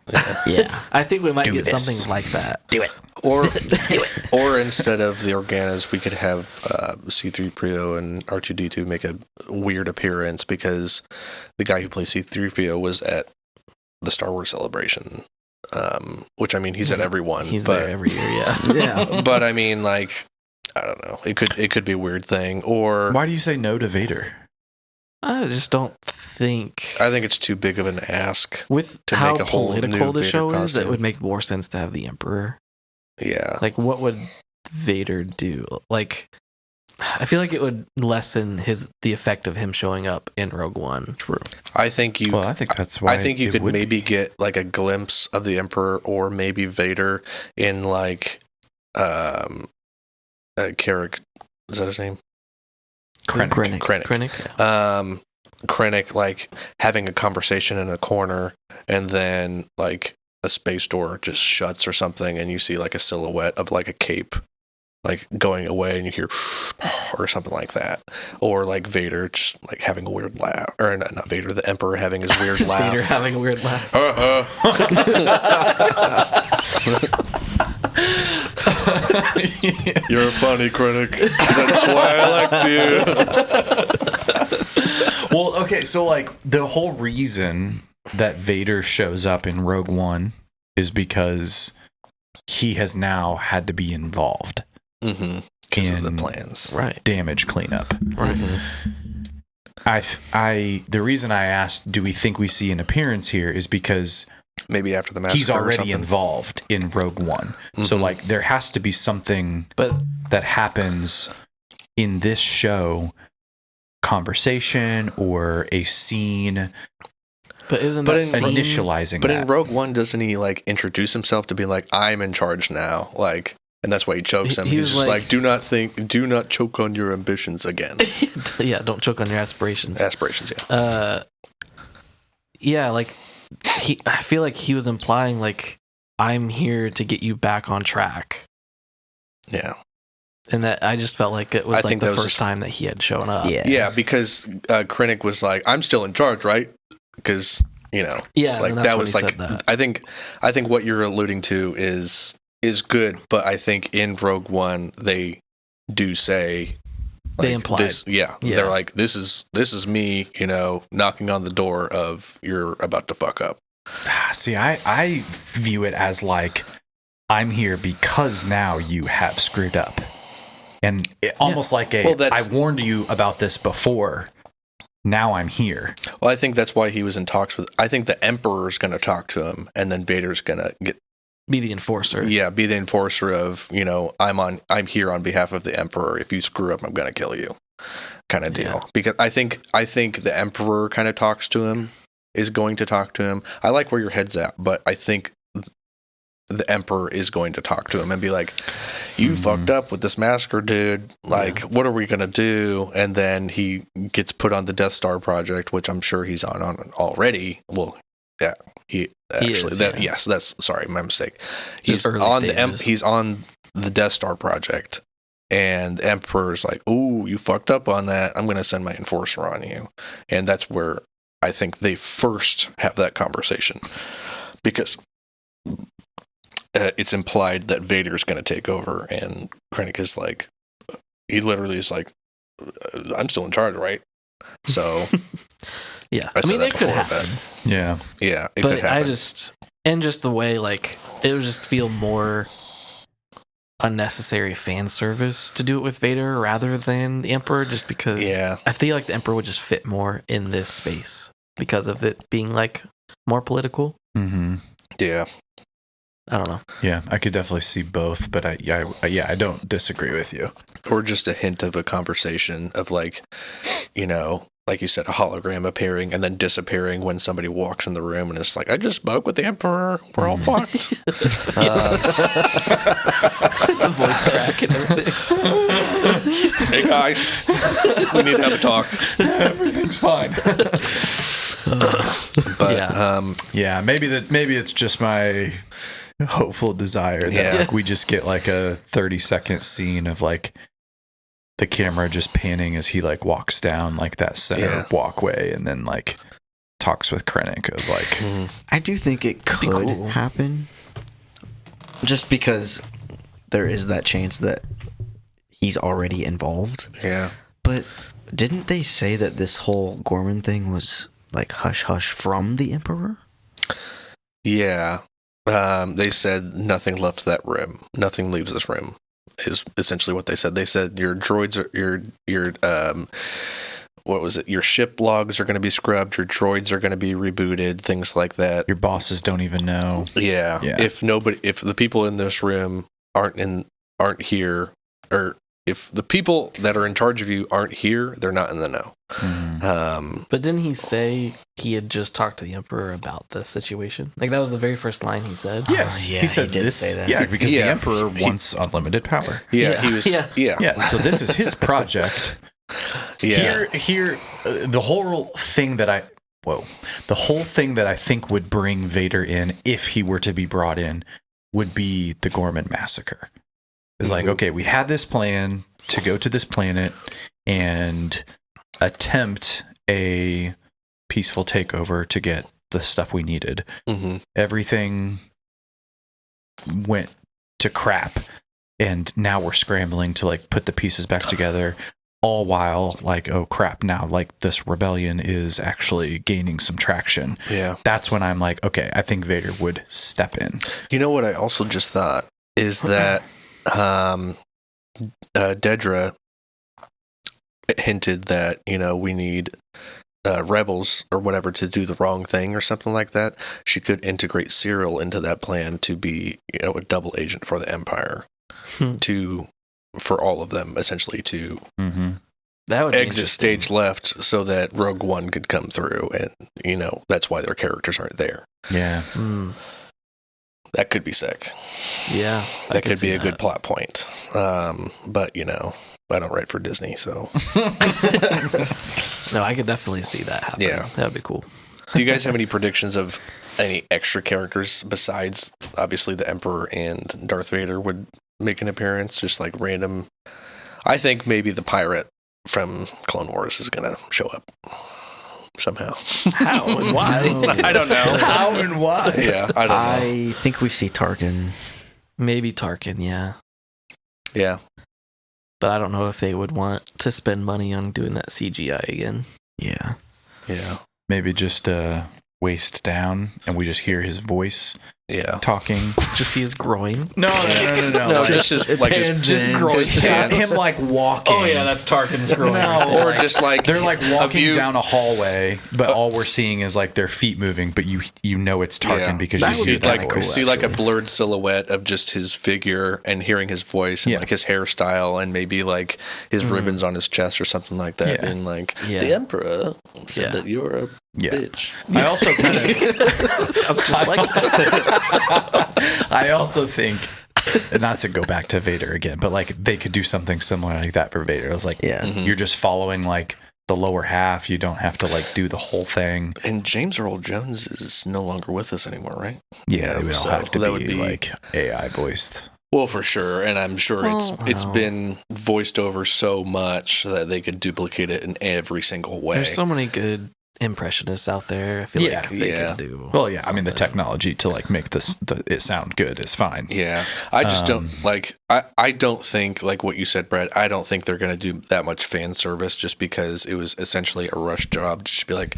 Yeah. I think we might Do get this. something like that. Do it. Or instead of the Organas, we could have C-3PO and R2-D2 make a weird appearance because the guy who plays C-3PO was at the Star Wars Celebration, which I mean he's at every one. He's but, there every year, yeah. Yeah. But I mean, like, I don't know. It could be a weird thing. Or Why do you say no to Vader? I just don't think I think it's too big of an ask. with to how make a whole political new the Vader show is, costume. it would make more sense to have the Emperor. Yeah. Like, what would Vader do? Like, I feel like it would lessen the effect of him showing up in Rogue One. True. I think you. Well, I think that's why. I think you it could would maybe be. get like a glimpse of the Emperor or maybe Vader in like Carrick. Is that his name? Krennic. Krennic. Yeah. Krennic like having a conversation in a corner, and then like a space door just shuts or something, and you see like a silhouette of like a cape like going away, and you hear or something like that, or like Vader just like having a weird laugh, or not Vader, the Emperor having his weird laugh. Vader having a weird laugh. You're funny, Krennic. That's why I like you. Well, okay, so like the whole reason that Vader shows up in Rogue One is because he has now had to be involved Because of the in plans. Right. damage cleanup. Right. The reason I asked, do we think we see an appearance here, is because Maybe after the massacre he's or already something. involved in Rogue One. So like there has to be something But that happens in this show, conversation or a scene, isn't But that in- scene- initializing But that. in Rogue One, doesn't he like introduce himself to be like, I'm in charge now? Like, and that's why he chokes him. He He's was just like- do not choke on your ambitions again. yeah, don't choke on your aspirations. Aspirations, yeah. Yeah, like I feel like he was implying like I'm here to get you back on track, Yeah. and that I just felt like it was I like think the that was first just- time that he had shown up. Yeah. Yeah, because Krennic was like, I'm still in charge, right? Because, you know, yeah, like and that's that when was he like, said that. I think what you're alluding to is good, but I think in Rogue One, they do say, They like, implied. this, yeah, Yeah. they're like, this is me, you know, knocking on the door of you're about to fuck up. See, I view it as like, I'm here because now you have screwed up. And almost like Well, I warned you about this before. Now I'm here. Well, I think that's why he was in talks with. I think the Emperor's going to talk to him, and then Vader's going to Be the enforcer. be the enforcer of, you know, I'm here on behalf of the Emperor. If you screw up, I'm going to kill you, kind of deal. Yeah. Because I think the Emperor kind of talks to him, is going to talk to him. I like where your head's at, but I think the Emperor is going to talk to him and be like, you fucked up with this massacre, dude. Like, what are we going to do? And then he gets put on the Death Star project, which I'm sure he's on already. Well, yeah, he actually, is, that, yeah. yes, that's, sorry, my mistake. The He's early on stages. he's on the Death Star project. And the Emperor's like, ooh, you fucked up on that. I'm going to send my enforcer on you. And that's where I think they first have that conversation. Because it's implied that Vader's going to take over, and Krennic is like, he literally is like, I'm still in charge, right? So, Yeah. I I said mean, that it could before, happen. Yeah. yeah, it could But happen. just the way, like, it would just feel more unnecessary fan service to do it with Vader rather than the Emperor, just because Yeah. I feel like the Emperor would just fit more in this space because of it being, like, more political. Mm-hmm. Yeah. I don't know. Yeah, I could definitely see both, but I don't disagree with you. Or just a hint of a conversation of, like, you know, like you said, a hologram appearing and then disappearing when somebody walks in the room and it's like, I just spoke with the Emperor. We're all fucked. The voice crack and everything. Hey, guys. We need to have a talk. Everything's fine. But, Yeah. Yeah, maybe it's just my hopeful desire that Yeah. like we just get like a 30-second scene of like the camera just panning as he like walks down like that center Yeah. walkway, and then like talks with Krennic of like, I do think it could cool. happen, just because there is that chance that he's already involved. Yeah. But didn't they say that this whole Ghorman thing was like hush hush from the Emperor? Yeah. They said nothing left that room. Nothing leaves this room is essentially what they said. They said your droids are your what was it? Your ship logs are going to be scrubbed. Your droids are going to be rebooted. Things like that. your bosses don't even know. Yeah. Yeah. If the people in this room aren't here, or if the people that are in charge of you aren't here, they're not in the know. But didn't he say he had just talked to the Emperor about this situation? Like, that was the very first line he said. Yes, yeah, he said he did this. say that. Yeah, because the Yeah. Emperor wants unlimited power. Yeah. Yeah. He was. Yeah. Yeah. Yeah, so this is his project. Yeah. The whole thing that I think would bring Vader in, if he were to be brought in, would be the Ghorman massacre. It's like, okay, we had this plan to go to this planet and attempt a peaceful takeover to get the stuff we needed. Mm-hmm. Everything went to crap, and now we're scrambling to like put the pieces back together, all while like, oh crap, now like this rebellion is actually gaining some traction. Yeah. That's when I'm like, okay, I think Vader would step in. You know what I also just thought is that Dedra hinted that, we need rebels or whatever to do the wrong thing or something like that. She could integrate Cyril into that plan to be, a double agent for the Empire, for all of them, essentially, to That would be exit interesting. stage left so that Rogue One could come through, and, that's why their characters aren't there. Yeah. That could be sick. Yeah. I That could see be a that. good plot point. But, I don't write for Disney, so. No, I could definitely see that happening. Yeah. That would be cool. Do you guys have any predictions of any extra characters besides, obviously, the Emperor and Darth Vader would make an appearance? Just like random. I think maybe the pirate from Clone Wars is going to show up somehow. How and why? I don't know. How and why? Yeah, I don't know. I think we see Tarkin. Maybe Tarkin, yeah. Yeah. But I don't know if they would want to spend money on doing that CGI again. Yeah. Yeah. Maybe just waist down, and we just hear his voice Yeah. talking. Just see his groin. No. No, just his groin his shot. pants. Him like walking. Oh, yeah, that's Tarkin's groin. right No, there. Or just like they're like a walking view- down a hallway, but all we're seeing is like their feet moving. But you know it's Tarkin Yeah. because That you would see be the like kinda voice. cool, see like a actually. blurred silhouette of just his figure and hearing his voice and Yeah. like his hairstyle and maybe like his ribbons on his chest or something like that. Yeah. And like Yeah. the Emperor said Yeah. that you're a Yeah. bitch. I also kind of. Sounds just like I also think, not to go back to Vader again, but like they could do something similar like that for Vader. I was like, Yeah. you're just following like the lower half. You don't have to like do the whole thing. And James Earl Jones is no longer with us anymore, right? Yeah, it would all so have to that be, would be like AI voiced. Well, for sure, and I'm sure it's Well, been voiced over so much that they could duplicate it in every single way. There's so many good impressionists out there. I feel Yeah, like they yeah. could do. Well, yeah, I mean the something. technology to like make it sound good is fine. Yeah, I just don't like. I don't think like what you said, Brett. I don't think they're going to do that much fan service just because it was essentially a rush job. Just be like,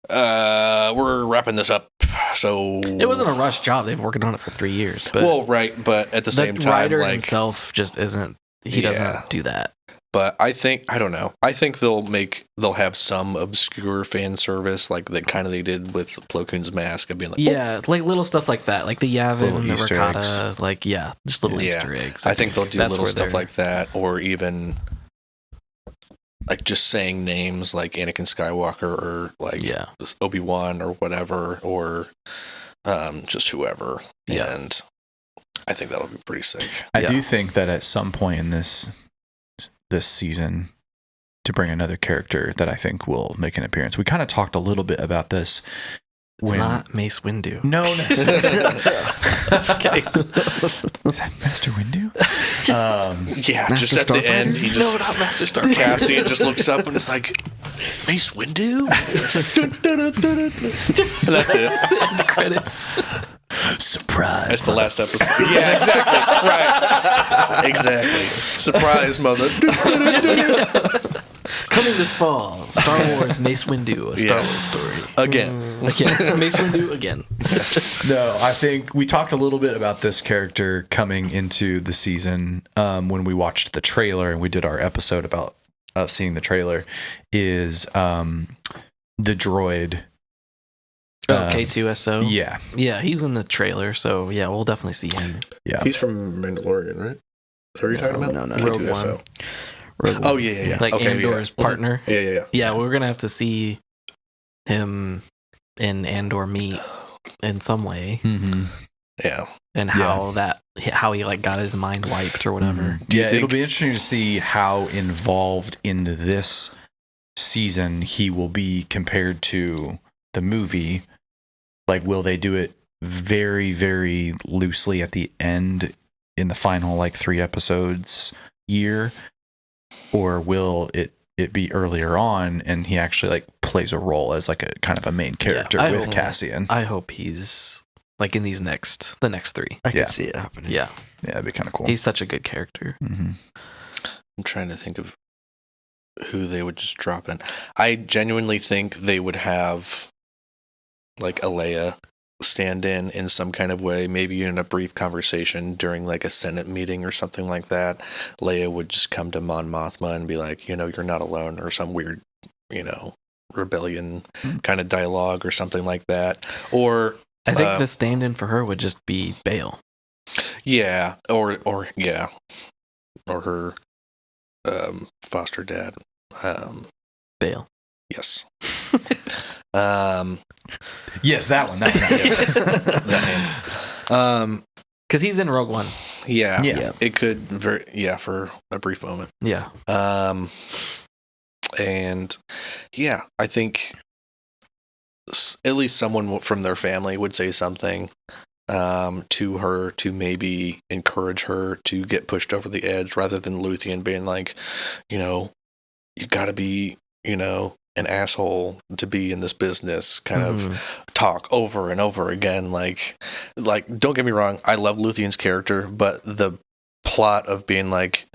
we're wrapping this up. So It wasn't a rush job. They've been working on it for 3 years. But well, right, but at the same time, writer like, himself just isn't. He Yeah. doesn't do that. but I don't know. I think they'll have some obscure fan service like that kind of they did with Plo Koon's mask of being like, Yeah, like little stuff like that, like the Yavin Little and the Easter Rakata. Like, yeah, just little Yeah. Easter eggs. I think they'll do that's little where stuff they're- like that, or even like just saying names like Anakin Skywalker or like Yeah. Obi-Wan or whatever, or just whoever. Yeah. And I think that'll be pretty sick. I Yeah. do think that at some point in this season, to bring another character that I think will make an appearance. We kind of talked a little bit about this. It's not Mace Windu. No. Just kidding. Is that Master Windu? Yeah, Master just at the Starfighter? end, he No, just not Master Starfighter. Cassian just looks up and it's like, Mace Windu? It's like, and that's it. The credits. Surprise. That's the last episode. Yeah, exactly. Right. Exactly. Surprise, mother. Coming this fall, Star Wars Mace Windu, a Star Wars story. Again. Again, Mace Windu again. No, I think we talked a little bit about this character coming into the season when we watched the trailer, and we did our episode about seeing the trailer, is the droid. K2SO. Yeah. Yeah, he's in the trailer, so yeah, we'll definitely see him. Yeah. He's from Mandalorian, right? Is that what you're talking about? No. Rogue K2SO. One. Oh, yeah. Like Okay, Andor's partner. Yeah. Yeah, we're gonna have to see him and Andor meet in some way, Mm-hmm. Yeah. and how he like got his mind wiped or whatever. Do you Yeah, think- it'll be interesting to see how involved in this season he will be compared to the movie. Like, will they do it very, very loosely at the end in the final, like, 3 episodes year? Or will it be earlier on and he actually, like, plays a role as, like, a kind of a main character I with hope- Cassian? I hope he's like in the next 3. I can Yeah. see it happening. Yeah, Yeah, that'd be kind of cool. he's such a good character. Mm-hmm. I'm trying to think of who they would just drop in. I genuinely think they would have like a Leia stand in some kind of way, maybe in a brief conversation during like a Senate meeting or something like that. Leia would just come to Mon Mothma and be like, you're not alone, or some weird, rebellion kind of dialogue or something like that. Or I think the stand-in for her would just be Bail. yeah, or her foster dad. Bail. Yes. Yes, that one. Yes. That name. Because he's in Rogue One. Yeah. Yeah. It could for a brief moment. Yeah. And yeah, I think at least someone from their family would say something to her to maybe encourage her to get pushed over the edge, rather than Luthien being like, you gotta be, an asshole to be in this business kind of talk over and over again. Like, don't get me wrong, I love Luthien's character, but the plot of being like,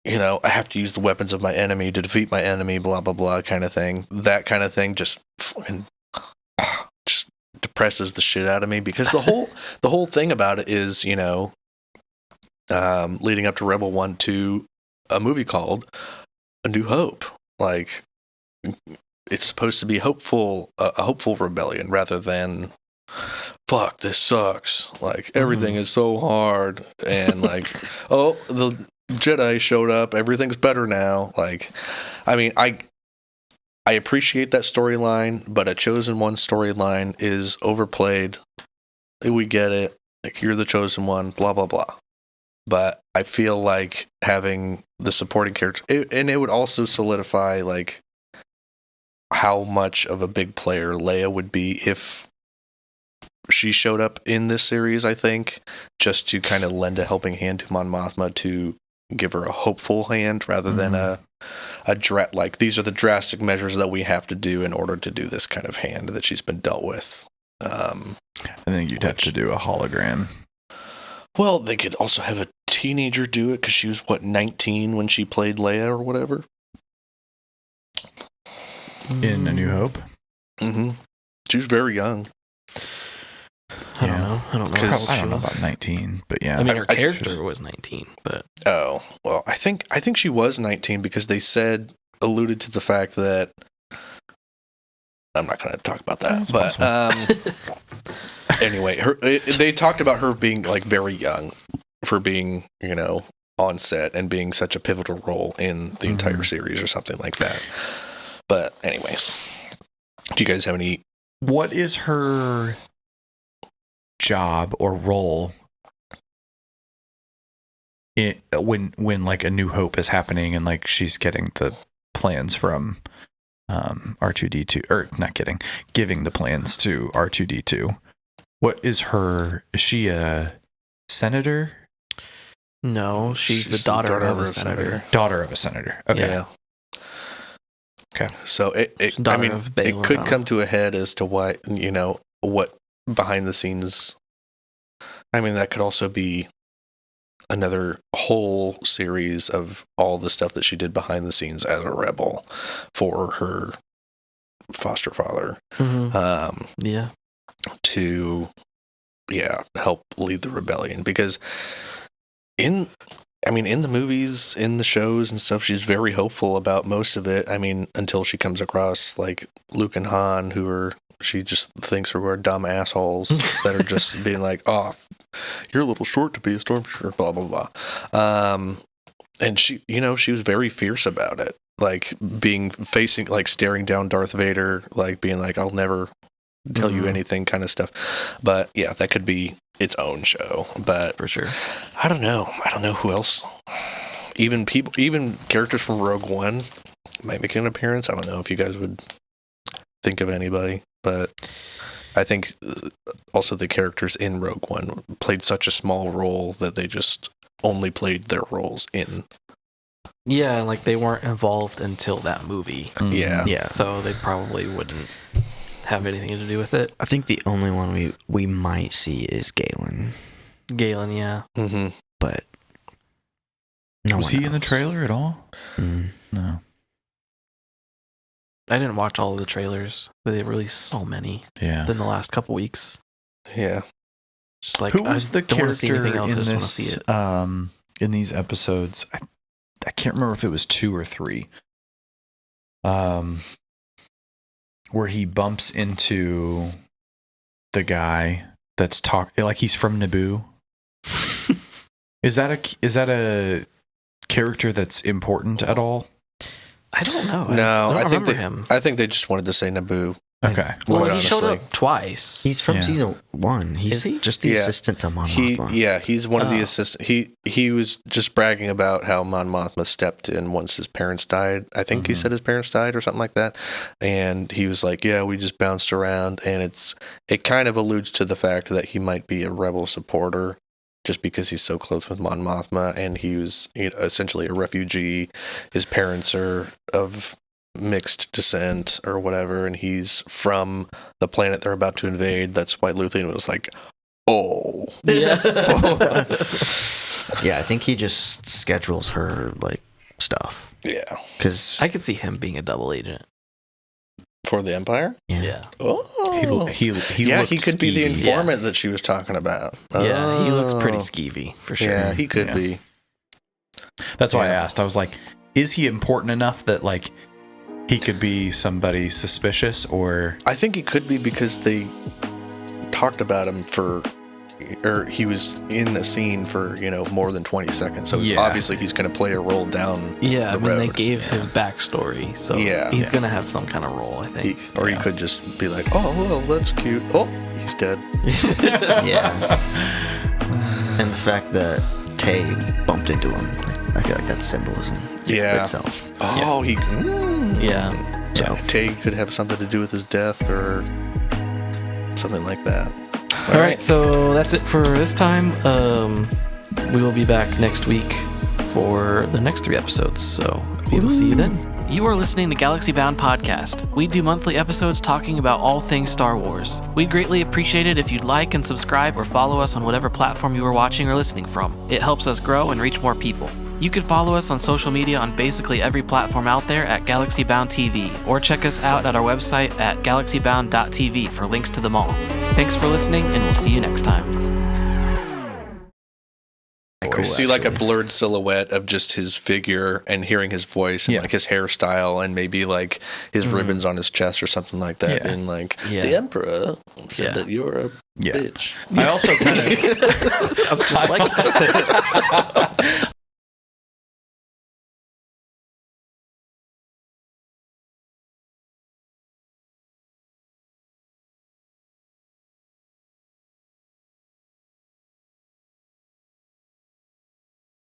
I have to use the weapons of my enemy to defeat my enemy, blah, blah, blah, kind of thing. That kind of thing just fucking just depresses the shit out of me, because the whole thing about it is, leading up to Rebel 1 to a movie called A New Hope. Like, it's supposed to be a hopeful rebellion, rather than fuck, this sucks. Like, everything is so hard, and like, oh, the Jedi showed up, everything's better now. Like, I mean, I appreciate that storyline, but a Chosen One storyline is overplayed. We get it. Like, you're the Chosen One, blah, blah, blah. But I feel like having the supporting characters, and it would also solidify, like, how much of a big player Leia would be if she showed up in this series, I think, just to kind of lend a helping hand to Mon Mothma, to give her a hopeful hand, rather than like, these are the drastic measures that we have to do in order to do this kind of hand that she's been dealt with. I think you'd have to do a hologram. Well, they could also have a teenager do it, because she was, 19 when she played Leia or whatever? In A New Hope? Mm-hmm. She was very young. I don't know. I don't know. Because I don't know about 19, but yeah. I mean, her I- character was 19, but Oh, well, I think she was 19, because they alluded to the fact that, I'm not going to talk about that, That's but anyway, they talked about her being like very young for being, on set and being such a pivotal role in the entire series or something like that. But anyways, do you guys have any? What is her job or role when like A New Hope is happening and like she's getting the plans from R2D2, or not giving the plans to R2D2? What is she a senator? no, she's the daughter of a senator. Daughter of a senator. Okay. Yeah. Okay. So it Daughter of Bail it could Organa. come to a head as to why, what behind the scenes. I mean, that could also be another whole series of all the stuff that she did behind the scenes as a rebel for her foster father, Yeah. to help lead the rebellion. Because in the movies, in the shows and stuff, she's very hopeful about most of it. I mean, until she comes across like Luke and Han, she just thinks are dumb assholes that are just being like, "Oh, you're a little short to be a stormtrooper," blah blah blah. And she was very fierce about it, like staring down Darth Vader, like being like, "I'll never tell you anything," kind of stuff. But yeah, that could be its own show. But For sure. I don't know who else. Even characters from Rogue One might make an appearance. I don't know if you guys would think of anybody, but I think also the characters in Rogue One played such a small role that they just only played their roles in. Yeah, like they weren't involved until that movie. Yeah. Yeah. So they probably wouldn't have anything to do with it. I think the only one we might see is Galen, Galen, yeah. Mm-hmm. but no Was one he in the else. trailer at all? No. I didn't watch all of the trailers. They released so many Yeah. in the last couple weeks. Yeah. Just like, Who was I the don't want to see character anything else. I in just want to see this? it. In these episodes, I can't remember if it was 2 or 3. Where he bumps into the guy that's like he's from Naboo. Is that a character that's important at all? I don't know. No, I I don't think remember him. I think they just wanted to say Naboo. Okay. Well, quite he showed honestly. up twice. He's from Yeah. season 1. He's Is he? just the Yeah. assistant to Mon Mothma. He's one of the Oh. assistant. He was just bragging about how Mon Mothma stepped in once his parents died. I think he said his parents died or something like that. And he was like, "Yeah, we just bounced around," and it kind of alludes to the fact that he might be a rebel supporter just because he's so close with Mon Mothma, and he was essentially a refugee. His parents are of mixed descent or whatever, and he's from the planet they're about to invade. That's why Luthien was like, "Oh." Yeah. Yeah, I think he just schedules her like stuff Yeah. because I could see him being a double agent. For the Empire? Yeah. Oh. He Yeah, looked he could be the skeevy. informant that she was talking about. Yeah, he looks pretty Oh. skeevy, for sure. Yeah, he could Yeah. be. That's why I Yeah. asked. I was like, is he important enough that like he could be somebody suspicious, or I think he could be because they talked about him or he was in the scene for, more than 20 seconds. So Yeah. obviously he's going to play a role down Yeah, the I mean, they road. gave his backstory, so Yeah. he's going to have some kind of role, I think. He could just be like, "Oh, well, that's cute. Oh, he's dead." yeah. And the fact that Tay bumped into him, I feel like that's symbolism Yeah. itself. Oh, he. Yeah. So Tay could have something to do with his death or something like that. All right, so that's it for this time. We will be back next week for the next 3 episodes, so we will see you then. You are listening to Galaxy Bound Podcast. We do monthly episodes talking about all things Star Wars. We'd greatly appreciate it if you'd like and subscribe or follow us on whatever platform you are watching or listening from. It helps us grow and reach more people. You can follow us on social media on basically every platform out there at Galaxy Bound TV, or check us out at our website at galaxybound.tv for links to them all. Thanks for listening, and we'll see you next time. Or see like a blurred silhouette of just his figure and hearing his voice and Yeah. like his hairstyle and maybe like his ribbons on his chest or something like that. Yeah. And like Yeah. the Emperor said Yeah. that you're a Yeah. bitch. I also kind of Sounds just like